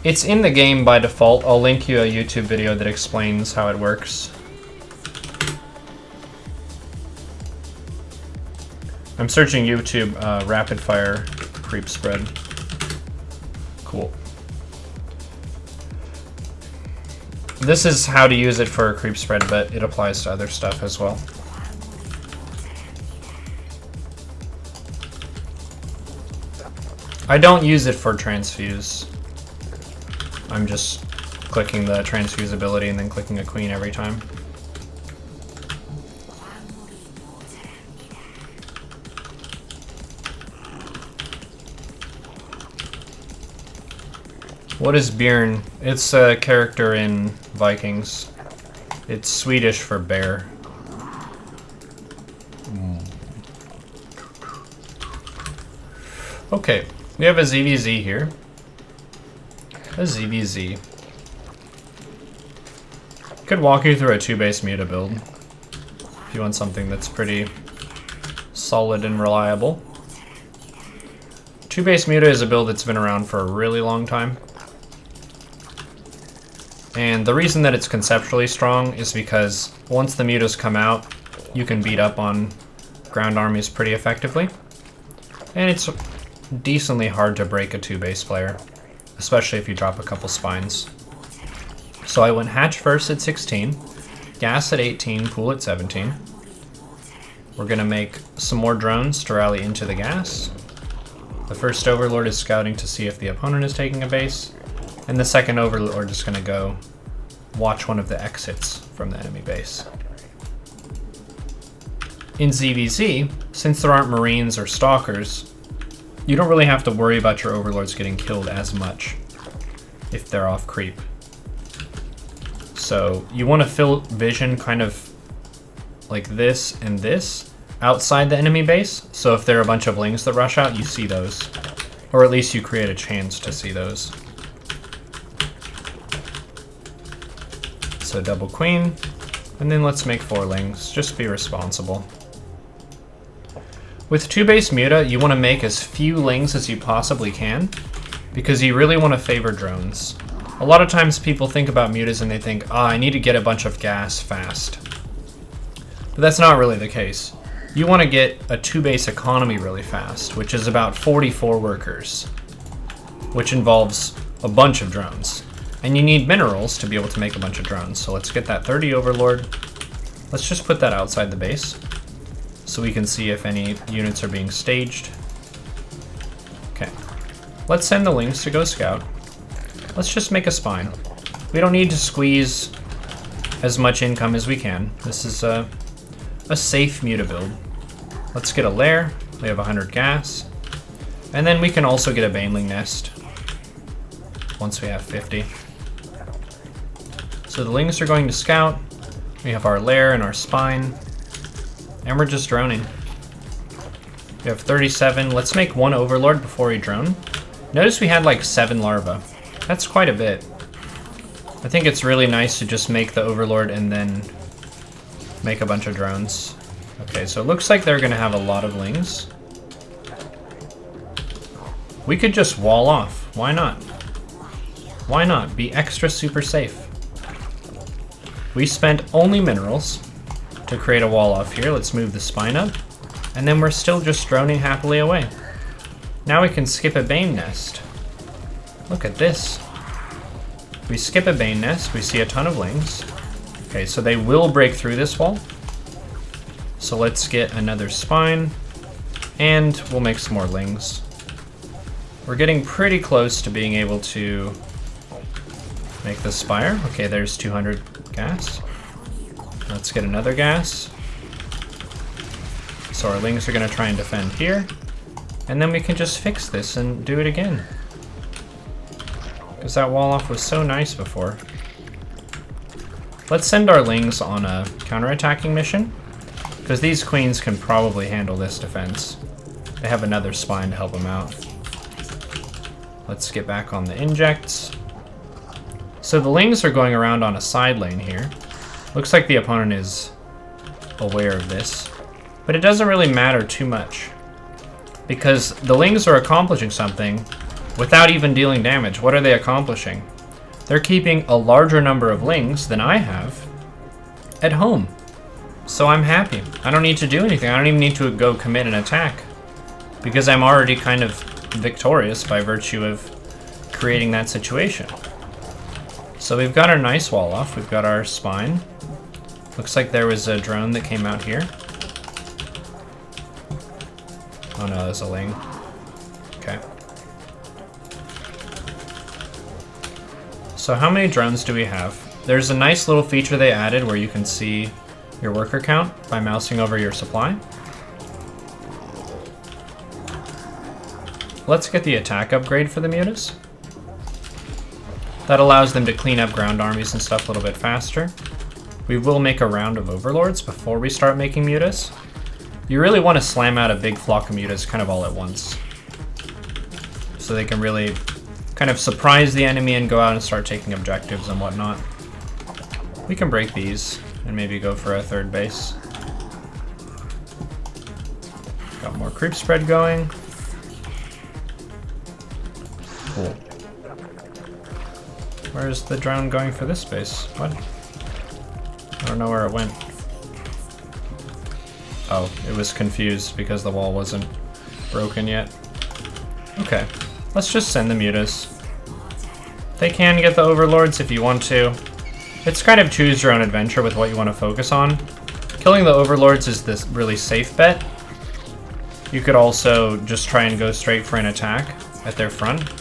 It's in the game by default. I'll link you a YouTube video that explains how it works. I'm searching YouTube rapid fire creep spread. Cool. This is how to use it for a creep spread, but it applies to other stuff as well. I don't use it for transfuse. I'm just clicking the transfuse ability and then clicking a queen every time. What is Björn? It's a character in Vikings. It's Swedish for bear. Okay, we have a ZVZ here. A ZVZ. Could walk you through a 2-base Muta build if you want something that's pretty solid and reliable. 2-base Muta is a build that's been around for a really long time. And the reason that it's conceptually strong is because once the mutas come out, you can beat up on ground armies pretty effectively. And it's decently hard to break a 2-base player, especially if you drop a couple spines. So I went hatch first at 16, gas at 18, pool at 17. We're gonna make some more drones to rally into the gas. The first overlord is scouting to see if the opponent is taking a base. And the second overlord is going to go watch one of the exits from the enemy base. In ZVZ, since there aren't marines or stalkers, you don't really have to worry about your overlords getting killed as much if they're off creep. So you want to fill vision kind of like this and this outside the enemy base, so if there are a bunch of lings that rush out, you see those. Or at least you create a chance to see those. So double queen, and then let's make 4 lings. Just be responsible. With 2-base Muta, you want to make as few lings as you possibly can, because you really want to favor drones. A lot of times people think about Mutas and they think, I need to get a bunch of gas fast. But that's not really the case. You want to get a 2-base economy really fast, which is about 44 workers, which involves a bunch of drones. And you need minerals to be able to make a bunch of drones. So let's get that 30 overlord. Let's just put that outside the base so we can see if any units are being staged. Okay. Let's send the lings to go scout. Let's just make a spine. We don't need to squeeze as much income as we can. This is a safe Muta build. Let's get a lair. We have 100 gas. And then we can also get a Baneling nest once we have 50. So the lings are going to scout. We have our lair and our spine. And we're just droning. We have 37. Let's make 1 overlord before we drone. Notice we had like 7 larvae. That's quite a bit. I think it's really nice to just make the overlord and then make a bunch of drones. Okay, so it looks like they're gonna have a lot of lings. We could just wall off. Why not? Why not? Be extra super safe. We spent only minerals to create a wall off here. Let's move the spine up. And then we're still just droning happily away. Now we can skip a Bane nest. Look at this. We skip a Bane nest, we see a ton of lings. Okay, so they will break through this wall. So let's get another spine, and we'll make some more lings. We're getting pretty close to being able to make the spire. Okay, there's 200 gas. Let's get another gas. So our lings are gonna try and defend here. And then we can just fix this and do it again. Because that wall off was so nice before. Let's send our lings on a counterattacking mission, because these queens can probably handle this defense. They have another spine to help them out. Let's get back on the injects. So the lings are going around on a side lane here. Looks like the opponent is aware of this, but it doesn't really matter too much, because the lings are accomplishing something without even dealing damage. What are they accomplishing? They're keeping a larger number of lings than I have at home. So I'm happy. I don't need to do anything. I don't even need to go commit an attack because I'm already kind of victorious by virtue of creating that situation. So we've got our nice wall off. We've got our spine. Looks like there was a drone that came out here. Oh no, there's a ling. Okay. So how many drones do we have? There's a nice little feature they added where you can see your worker count by mousing over your supply. Let's get the attack upgrade for the mutas. That allows them to clean up ground armies and stuff a little bit faster. We will make a round of overlords before we start making mutas. You really want to slam out a big flock of mutas kind of all at once, so they can really kind of surprise the enemy and go out and start taking objectives and whatnot. We can break these and maybe go for a third base. Got more creep spread going. Cool. Where's the drone going for this base? What? I don't know where it went. Oh, it was confused because the wall wasn't broken yet. Okay, let's just send the mutas. They can get the overlords if you want to. It's kind of choose your own adventure with what you want to focus on. Killing the overlords is this really safe bet. You could also just try and go straight for an attack at their front.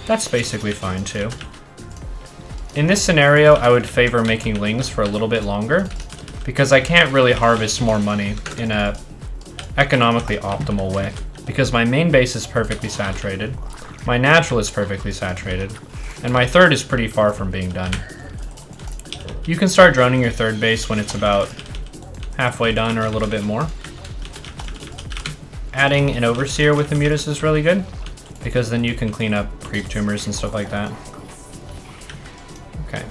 That's basically fine too. In this scenario, I would favor making lings for a little bit longer because I can't really harvest more money in a economically optimal way because my main base is perfectly saturated, my natural is perfectly saturated, and my third is pretty far from being done. You can start droning your third base when it's about halfway done or a little bit more. Adding an overseer with the mutas is really good because then you can clean up creep tumors and stuff like that. Okay.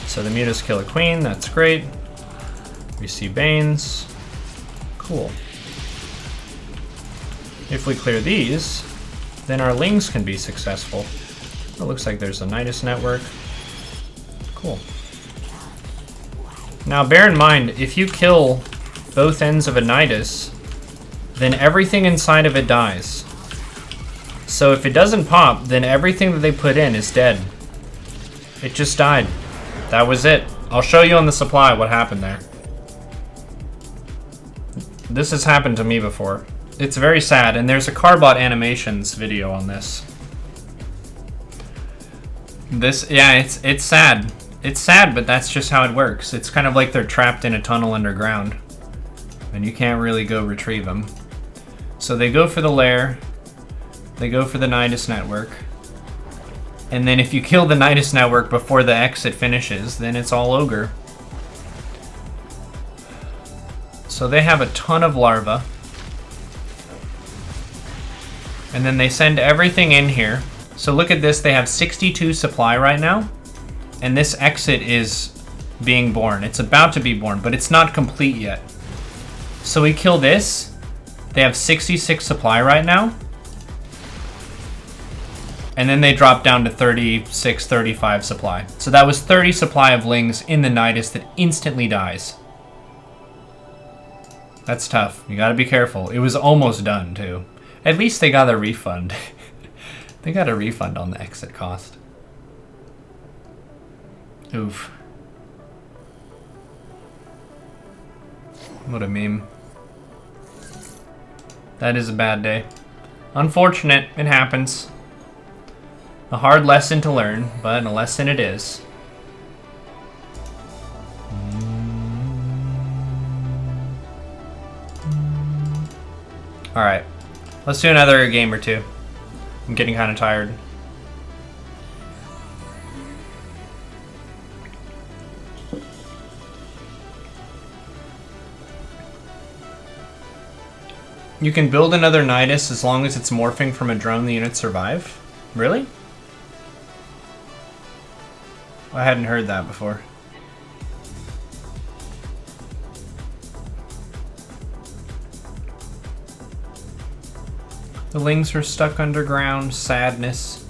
So the mutas kill a queen, that's great. We see Banes. Cool. If we clear these, then our lings can be successful. It looks like there's a nicest network. Cool. Now bear in mind, if you kill both ends of a nidus, then everything inside of it dies. So if it doesn't pop, then everything that they put in is dead. It just died. That was it. I'll show you on the supply what happened there. This has happened to me before. It's very sad, and there's a Carbot Animations video on this. Yeah, it's sad. It's sad, but that's just how it works. It's kind of like they're trapped in a tunnel underground, and you can't really go retrieve them. So they go for the lair, they go for the nidus network, and then if you kill the nidus network before the exit finishes, then it's all ogre. So they have a ton of larvae, and then they send everything in here. So look at this, they have 62 supply right now, and this exit is being born. It's about to be born, but it's not complete yet. So we kill this, they have 66 supply right now, and then they drop down to 36, 35 supply. So that was 30 supply of lings in the nidus that instantly dies. That's tough, you gotta be careful. It was almost done too. At least they got a refund. They got a refund on the exit cost. Oof. What a meme. That is a bad day. Unfortunate, it happens. A hard lesson to learn, but a lesson it is. Alright, let's do another game or two. I'm getting kind of tired. You can build another nidus as long as it's morphing from a drone the units survive? Really? I hadn't heard that before. The lings are stuck underground. Sadness.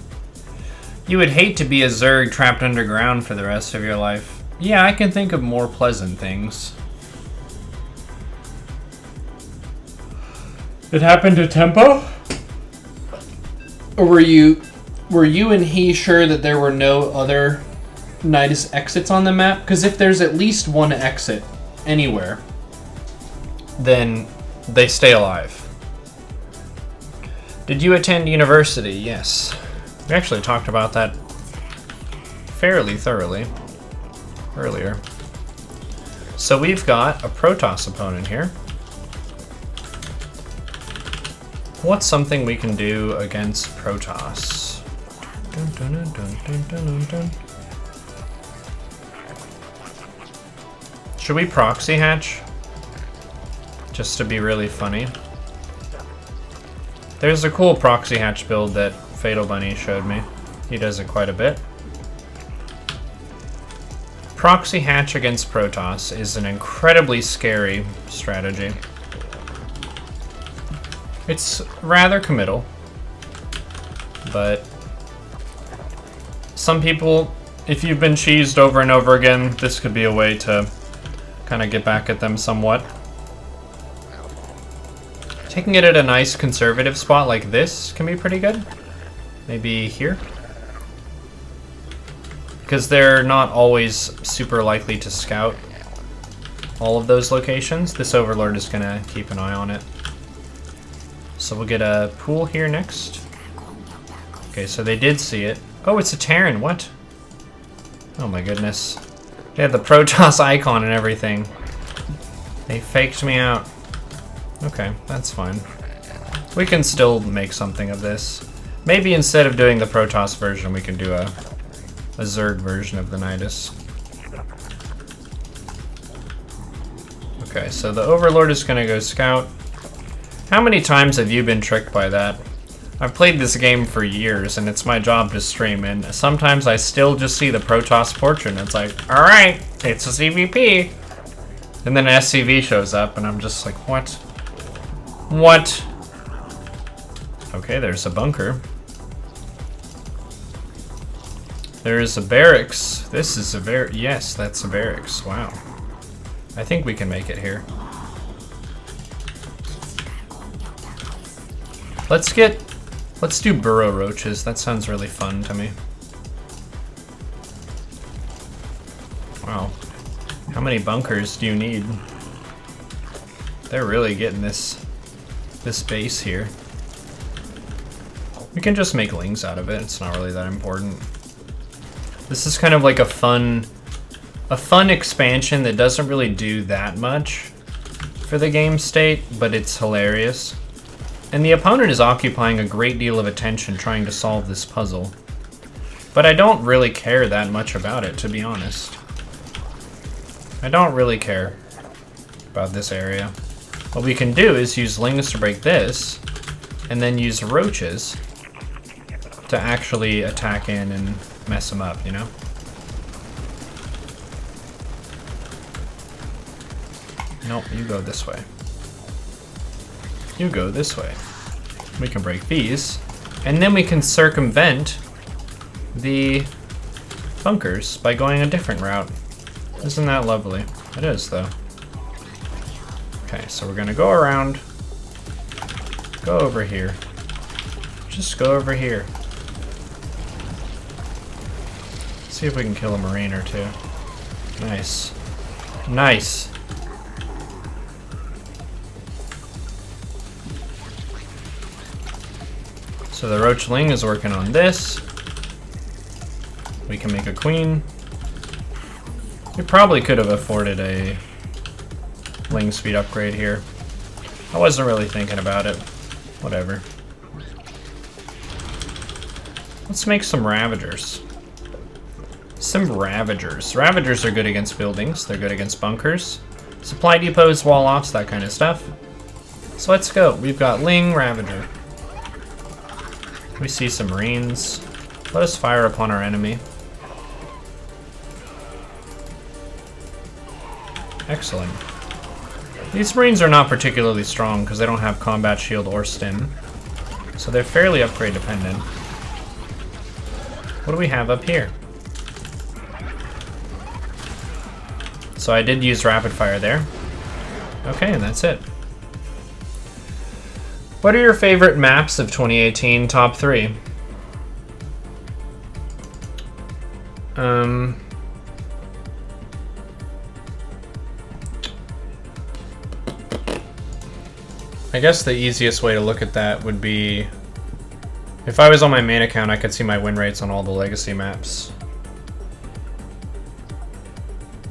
You would hate to be a Zerg trapped underground for the rest of your life. Yeah, I can think of more pleasant things. It happened to Tempo? Or were you and he sure that there were no other nicest exits on the map? Because if there's at least one exit anywhere, then they stay alive. Did you attend university? Yes. We actually talked about that fairly thoroughly earlier. So we've got a Protoss opponent here. What's something we can do against Protoss? Dun, dun, dun, dun, dun, dun, dun. Should we proxy hatch? Just to be really funny. There's a cool proxy hatch build that Fatal Bunny showed me. He does it quite a bit. Proxy hatch against Protoss is an incredibly scary strategy. It's rather committal, but some people, if you've been cheesed over and over again, this could be a way to kind of get back at them somewhat. Taking it at a nice conservative spot like this can be pretty good. Maybe here. Because they're not always super likely to scout all of those locations. This Overlord is going to keep an eye on it. So we'll get a pool here next. Okay, so they did see it. Oh, it's a Terran. What? Oh my goodness. They had the Protoss icon and everything. They faked me out. Okay, that's fine. We can still make something of this. Maybe instead of doing the Protoss version, we can do a Zerg version of the nicest. Okay, so the Overlord is going to go scout. How many times have you been tricked by that? I've played this game for years, and it's my job to stream, and sometimes I still just see the Protoss portrait, and it's like, alright, it's a CVP. And then an SCV shows up, and I'm just like, what? What? Okay, there's a bunker. There's a barracks. This is a barracks. Yes, that's a barracks. Wow. I think we can make it here. Let's do burrow roaches. That sounds really fun to me. Wow. How many bunkers do you need? They're really getting this base here. We can just make lings out of it. It's not really that important. This is kind of like a fun expansion that doesn't really do that much for the game state, but it's hilarious. And the opponent is occupying a great deal of attention trying to solve this puzzle. But I don't really care that much about it, to be honest. I don't really care about this area. What we can do is use lings to break this, and then use roaches to actually attack in and mess them up, you know? Nope, you go this way. You go this way. We can break these, and then we can circumvent the bunkers by going a different route. Isn't that lovely? It is, though. Okay, so we're gonna go around, go over here. Just go over here. See if we can kill a Marine or two. Nice. Nice. So the Roachling is working on this. We can make a queen. We probably could have afforded a ling speed upgrade here. I wasn't really thinking about it. Whatever. Let's make some Ravagers. Some Ravagers. Ravagers are good against buildings. They're good against bunkers. Supply depots, wall offs, that kind of stuff. So let's go. We've got Ling, Ravager. We see some Marines. Let us fire upon our enemy. Excellent. These Marines are not particularly strong because they don't have combat shield or stim. So they're fairly upgrade dependent. What do we have up here? So I did use rapid fire there. Okay, and that's it. What are your favorite maps of 2018? Top 3. I guess the easiest way to look at that would be, if I was on my main account, I could see my win rates on all the legacy maps.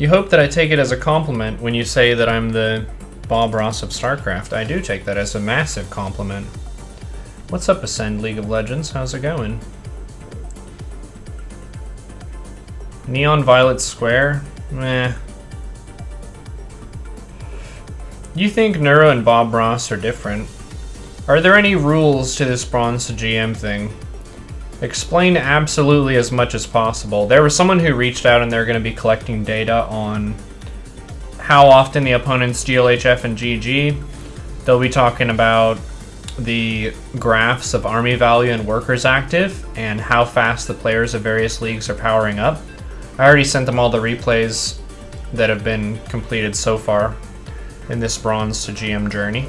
You hope that I take it as a compliment when you say that I'm the Bob Ross of StarCraft. I do take that as a massive compliment. What's up, Ascend League of Legends? How's it going? Neon Violet Square? Meh. You think Neuro and Bob Ross are different? Are there any rules to this bronze to GM thing? Explain absolutely as much as possible. There was someone who reached out and they're going to be collecting data on how often the opponents GLHF and GG. They'll be talking about the graphs of army value and workers active and how fast the players of various leagues are powering up. I already sent them all the replays that have been completed so far in this bronze to GM journey.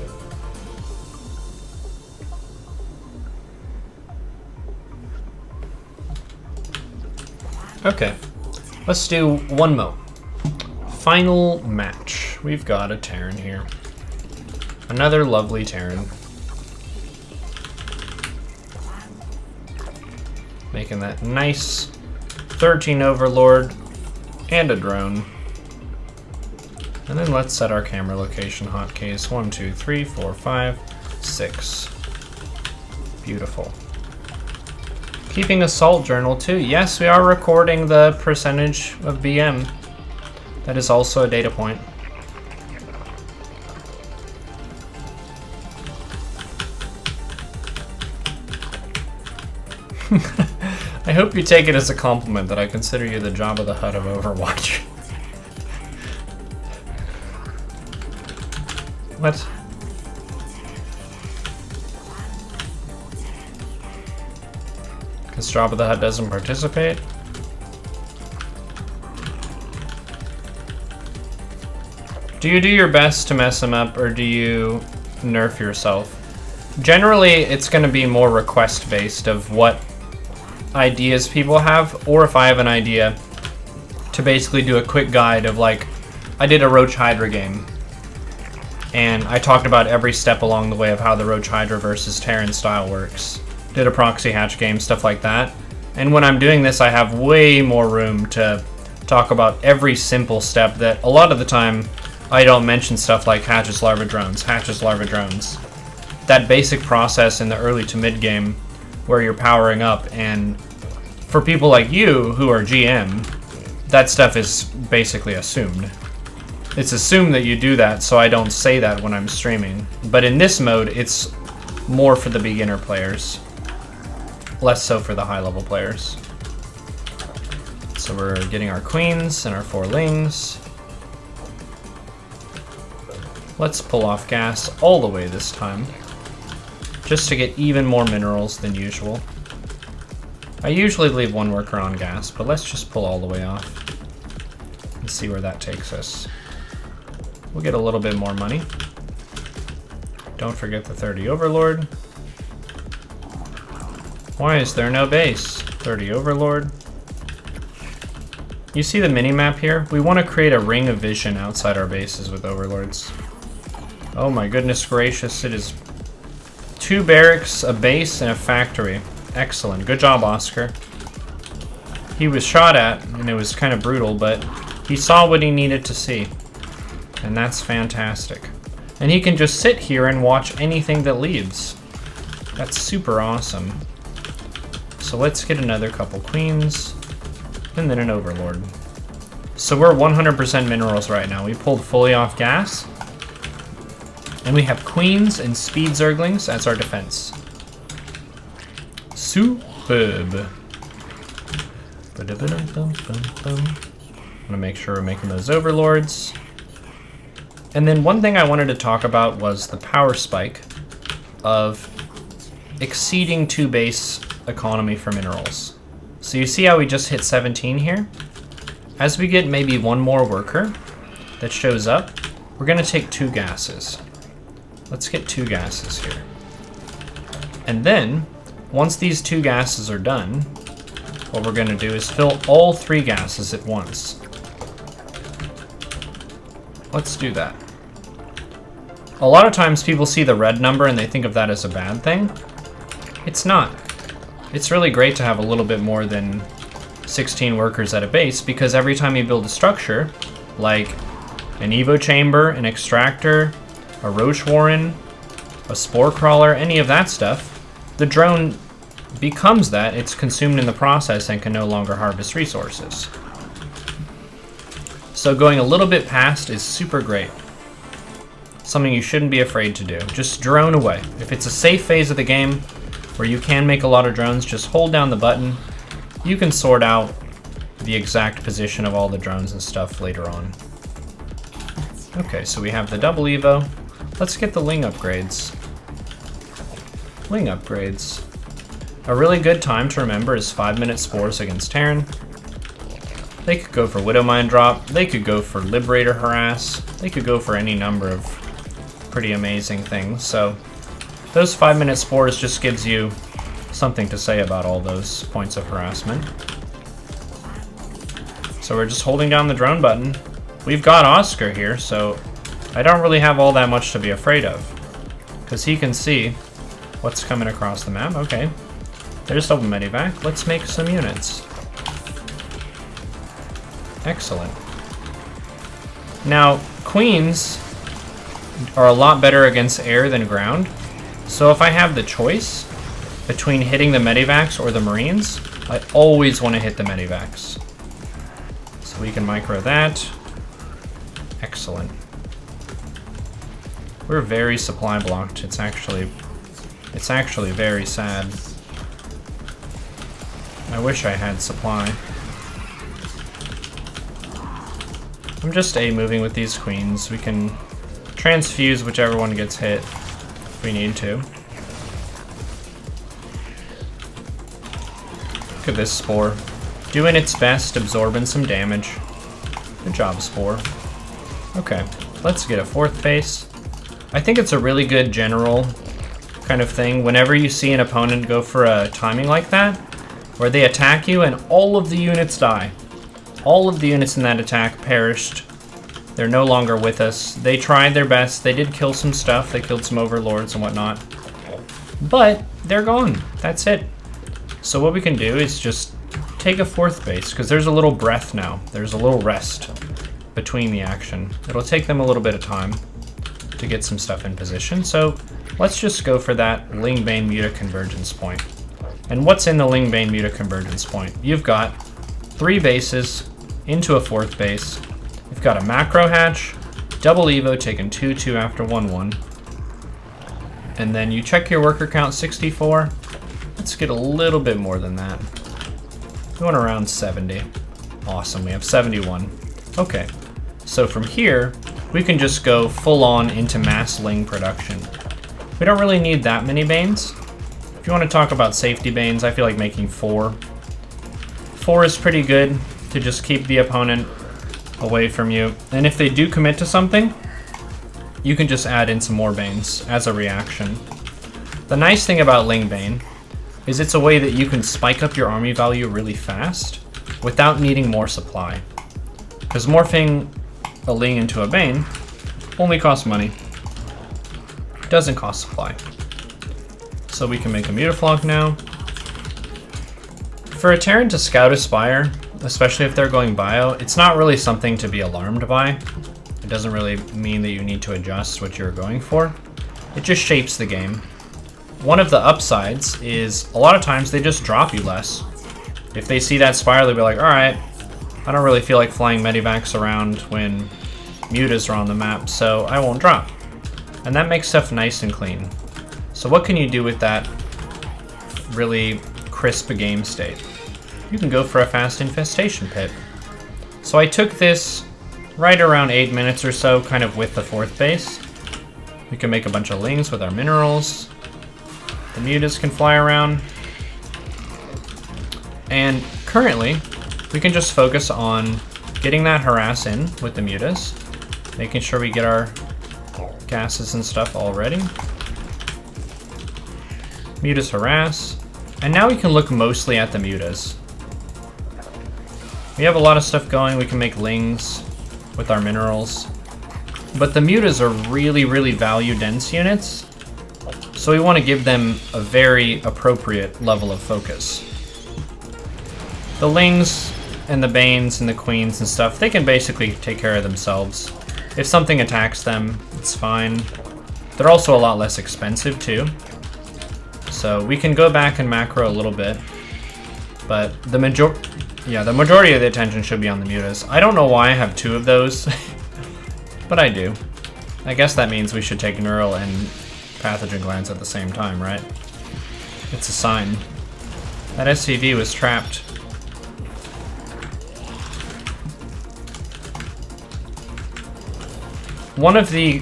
Okay, let's do one more. Final match. We've got a Terran here. Another lovely Terran. Making that nice 13 Overlord and a drone. And then let's set our camera location hotkeys. 1, 2, 3, 4, 5, 6. Beautiful. Keeping a salt journal too. Yes, we are recording the percentage of BM. That is also a data point. I hope you take it as a compliment that I consider you the Jabba the Hutt of Overwatch. What? Because Jabba the Hutt doesn't participate? Do you do your best to mess him up, or do you nerf yourself? Generally, it's going to be more request-based of what ideas people have, or if I have an idea, to basically do a quick guide of, like, I did a Roach Hydra game, and I talked about every step along the way of how the Roach Hydra versus Terran style works. Did a proxy hatch game, stuff like that. And when I'm doing this, I have way more room to talk about every simple step that a lot of the time I don't mention stuff like hatches, larva, drones, hatches, larva, drones. That basic process in the early to mid game where you're powering up, and for people like you who are GM, that stuff is basically assumed. It's assumed that you do that, so I don't say that when I'm streaming. But in this mode, it's more for the beginner players, less so for the high level players. So we're getting our queens and our 4 lings. Let's pull off gas all the way this time, just to get even more minerals than usual. I usually leave one worker on gas, but let's just pull all the way off and see where that takes us. We'll get a little bit more money. Don't forget the 30 Overlord. Why is there no base? 30 Overlord. You see the mini-map here? We want to create a ring of vision outside our bases with Overlords. Oh my goodness gracious, it is 2 barracks, a base, and a factory. Excellent. Good job, Oscar. He was shot at, and it was kind of brutal, but he saw what he needed to see. And that's fantastic. And he can just sit here and watch anything that leaves. That's super awesome. So let's get another couple queens, and then an Overlord. So we're 100% minerals right now. We pulled fully off gas. And we have queens and speed zerglings as our defense. Superb. I'm gonna make sure we're making those Overlords. And then one thing I wanted to talk about was the power spike of exceeding 2 base economy for minerals. So you see how we just hit 17 here? As we get maybe one more worker that shows up, we're going to take 2 gases. Let's get 2 gases here. And then, once these 2 gases are done, what we're going to do is fill all 3 gases at once. Let's do that. A lot of times people see the red number and they think of that as a bad thing. It's not. It's really great to have a little bit more than 16 workers at a base, because every time you build a structure, like an Evo chamber, an extractor, a roach warren, a spore crawler, any of that stuff, the drone becomes that. It's consumed in the process and can no longer harvest resources. So going a little bit past is super great. Something you shouldn't be afraid to do. Just drone away. If it's a safe phase of the game where you can make a lot of drones, just hold down the button. You can sort out the exact position of all the drones and stuff later on. Okay, so we have the double Evo. Let's get the ling upgrades. Ling upgrades. A really good time to remember is 5-minute spores against Terran. They could go for Widow Mine Drop, they could go for Liberator Harass, they could go for any number of pretty amazing things. So those 5-minute spores just gives you something to say about all those points of harassment. So we're just holding down the drone button. We've got Oscar here, so I don't really have all that much to be afraid of, because he can see what's coming across the map. Okay, there's double medivac. Let's make some units. Excellent. Now, queens are a lot better against air than ground, so if I have the choice between hitting the medivacs or the marines, I always want to hit the medivacs. So we can micro that. Excellent. We're very supply blocked. It's actually very sad. I wish I had supply. I'm just A-moving with these queens. We can transfuse whichever one gets hit if we need to. Look at this Spore. Doing its best, absorbing some damage. Good job, Spore. Okay, let's get a 4th base. I think it's a really good general kind of thing. Whenever you see an opponent go for a timing like that, where they attack you and all of the units die. All of the units in that attack perished. They're no longer with us. They tried their best. They did kill some stuff. They killed some overlords and whatnot. But they're gone. That's it. So what we can do is just take a 4th base, because there's a little breath now. There's a little rest between the action. It'll take them a little bit of time to get some stuff in position. So let's just go for that Ling Bane Muta convergence point. And what's in the Ling Bane Muta convergence point? You've got 3 bases into a 4th base. You've got a macro hatch, double Evo taking 2-2 after 1-1. And then you check your worker count, 64. Let's get a little bit more than that. Going around 70. Awesome, we have 71. Okay, so from here, we can just go full on into mass Ling production. We don't really need that many Banes. If you want to talk about safety Banes, I feel like making 4. 4 is pretty good to just keep the opponent away from you. And if they do commit to something, you can just add in some more Banes as a reaction. The nice thing about Ling Bane is it's a way that you can spike up your army value really fast without needing more supply. Because morphing a Ling into a Bane only costs money. Doesn't cost supply. So we can make a Mutaflonk now. For a Terran to scout a Spire, especially if they're going bio, it's not really something to be alarmed by. It doesn't really mean that you need to adjust what you're going for. It just shapes the game. One of the upsides is a lot of times they just drop you less. If they see that Spire, they'll be like, alright, I don't really feel like flying medivacs around when mutas are on the map, so I won't drop. And that makes stuff nice and clean. So what can you do with that really crisp game state? You can go for a fast infestation pit. So I took this right around 8 minutes or so, kind of with the 4th base. We can make a bunch of lings with our minerals. The mutas can fly around. And currently, we can just focus on getting that harass in with the mutas, making sure we get our gases and stuff all ready. Mutas harass. And now we can look mostly at the mutas. We have a lot of stuff going. We can make lings with our minerals. But the mutas are really, really value dense units. So we want to give them a very appropriate level of focus. The lings and the banes and the queens and stuff, they can basically take care of themselves. If something attacks them, it's fine. They're also a lot less expensive too. So we can go back and macro a little bit. But the majority of the attention should be on the mutas. I don't know why I have 2 of those, but I do. I guess that means we should take Neuro and Pathogen Glands at the same time, right? It's a sign. That SCV was trapped. One of the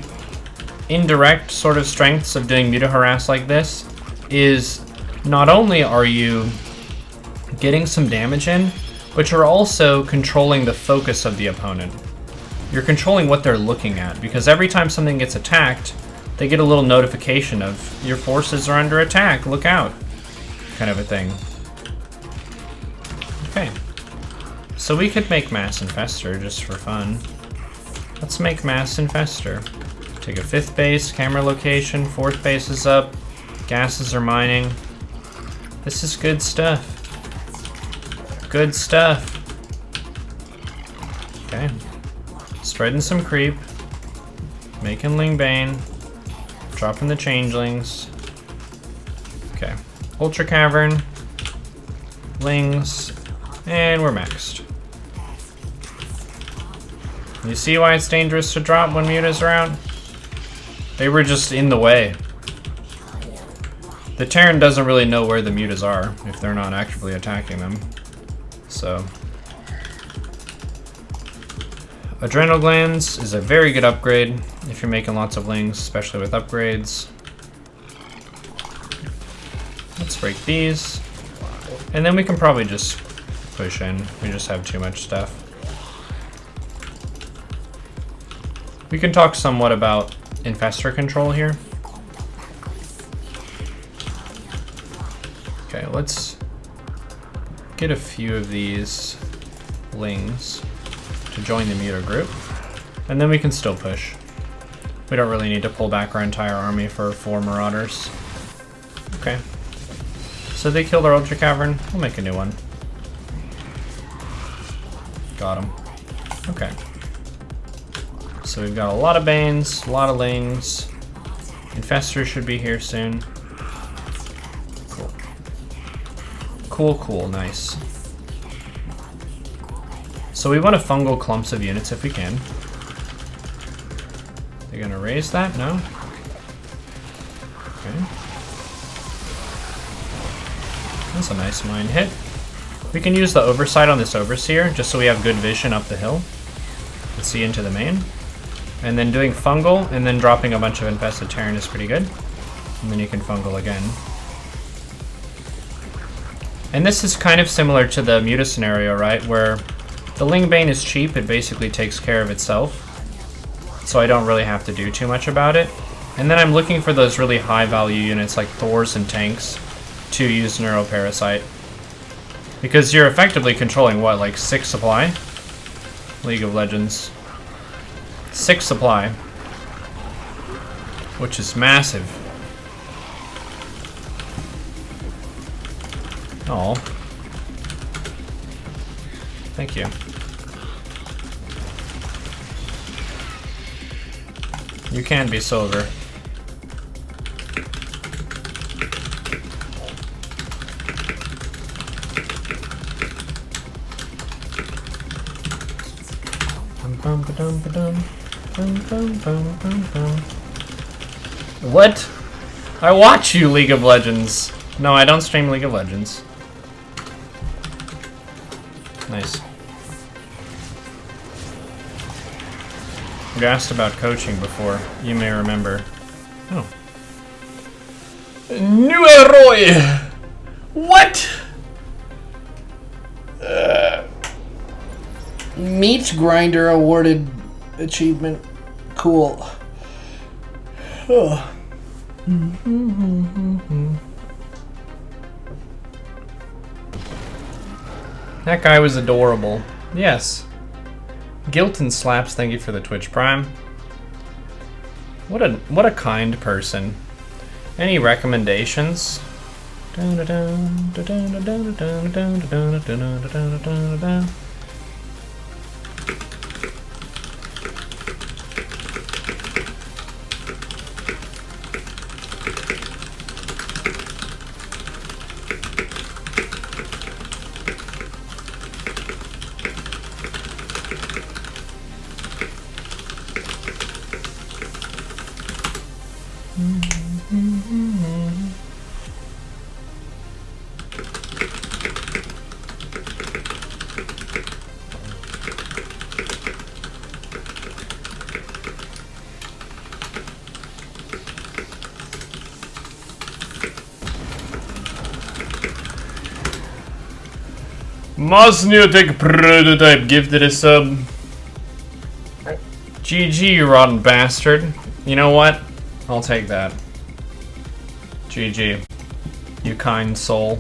indirect sort of strengths of doing Muta Harass like this is not only are you getting some damage in, but you're also controlling the focus of the opponent. You're controlling what they're looking at, because every time something gets attacked, they get a little notification of your forces are under attack, look out, kind of a thing. Okay, so we could make Mass Infestor just for fun. Let's make Mass Infestor. Take a 5th base, camera location, 4th base is up, gases are mining. This is good stuff. Good stuff. Okay. Spreading some creep. Making Ling Bane. Dropping the changelings. Okay. Ultra Cavern. Lings. And we're maxed. You see why it's dangerous to drop when mutas are out? They were just in the way. The Terran doesn't really know where the mutas are if they're not actively attacking them. So, Adrenal Glands is a very good upgrade if you're making lots of lings, especially with upgrades. Let's break these. And then we can probably just push in. We just have too much stuff. We can talk somewhat about Infestor control here. Okay, let's get a few of these lings to join the Muta group, and then we can still push. We don't really need to pull back our entire army for 4 Marauders. Okay. So they killed our Ultra Cavern. We'll make a new one. Got him. Okay. So we've got a lot of Banes, a lot of Lings. Infestor should be here soon. Cool. Cool, cool, nice. So we want to fungal clumps of units if we can. They're gonna raise that? No? Okay. That's a nice mine hit. We can use the oversight on this Overseer just so we have good vision up the hill and see into the main. And then doing fungal and then dropping a bunch of infested Terran is pretty good. And then you can fungal again. And this is kind of similar to the Muta scenario, right? Where the Ling Bane is cheap, it basically takes care of itself. So I don't really have to do too much about it. And then I'm looking for those really high value units like Thors and tanks to use Neuro Parasite. Because you're effectively controlling what, like 6 supply? League of Legends. 6 supply. Which is massive. Oh. Thank you. You can be silver. What? I watch you, League of Legends. No, I don't stream League of Legends. Nice. You asked about coaching before. You may remember. Oh. Neuro! What? Meat Grinder awarded achievement. Cool. Oh. That guy was adorable. Yes. Guilt and Slaps, thank you for the Twitch Prime. What a kind person. Any recommendations? Mosneotic Prototype gifted a sub. GG, you rotten bastard. You know what? I'll take that. GG. You kind soul.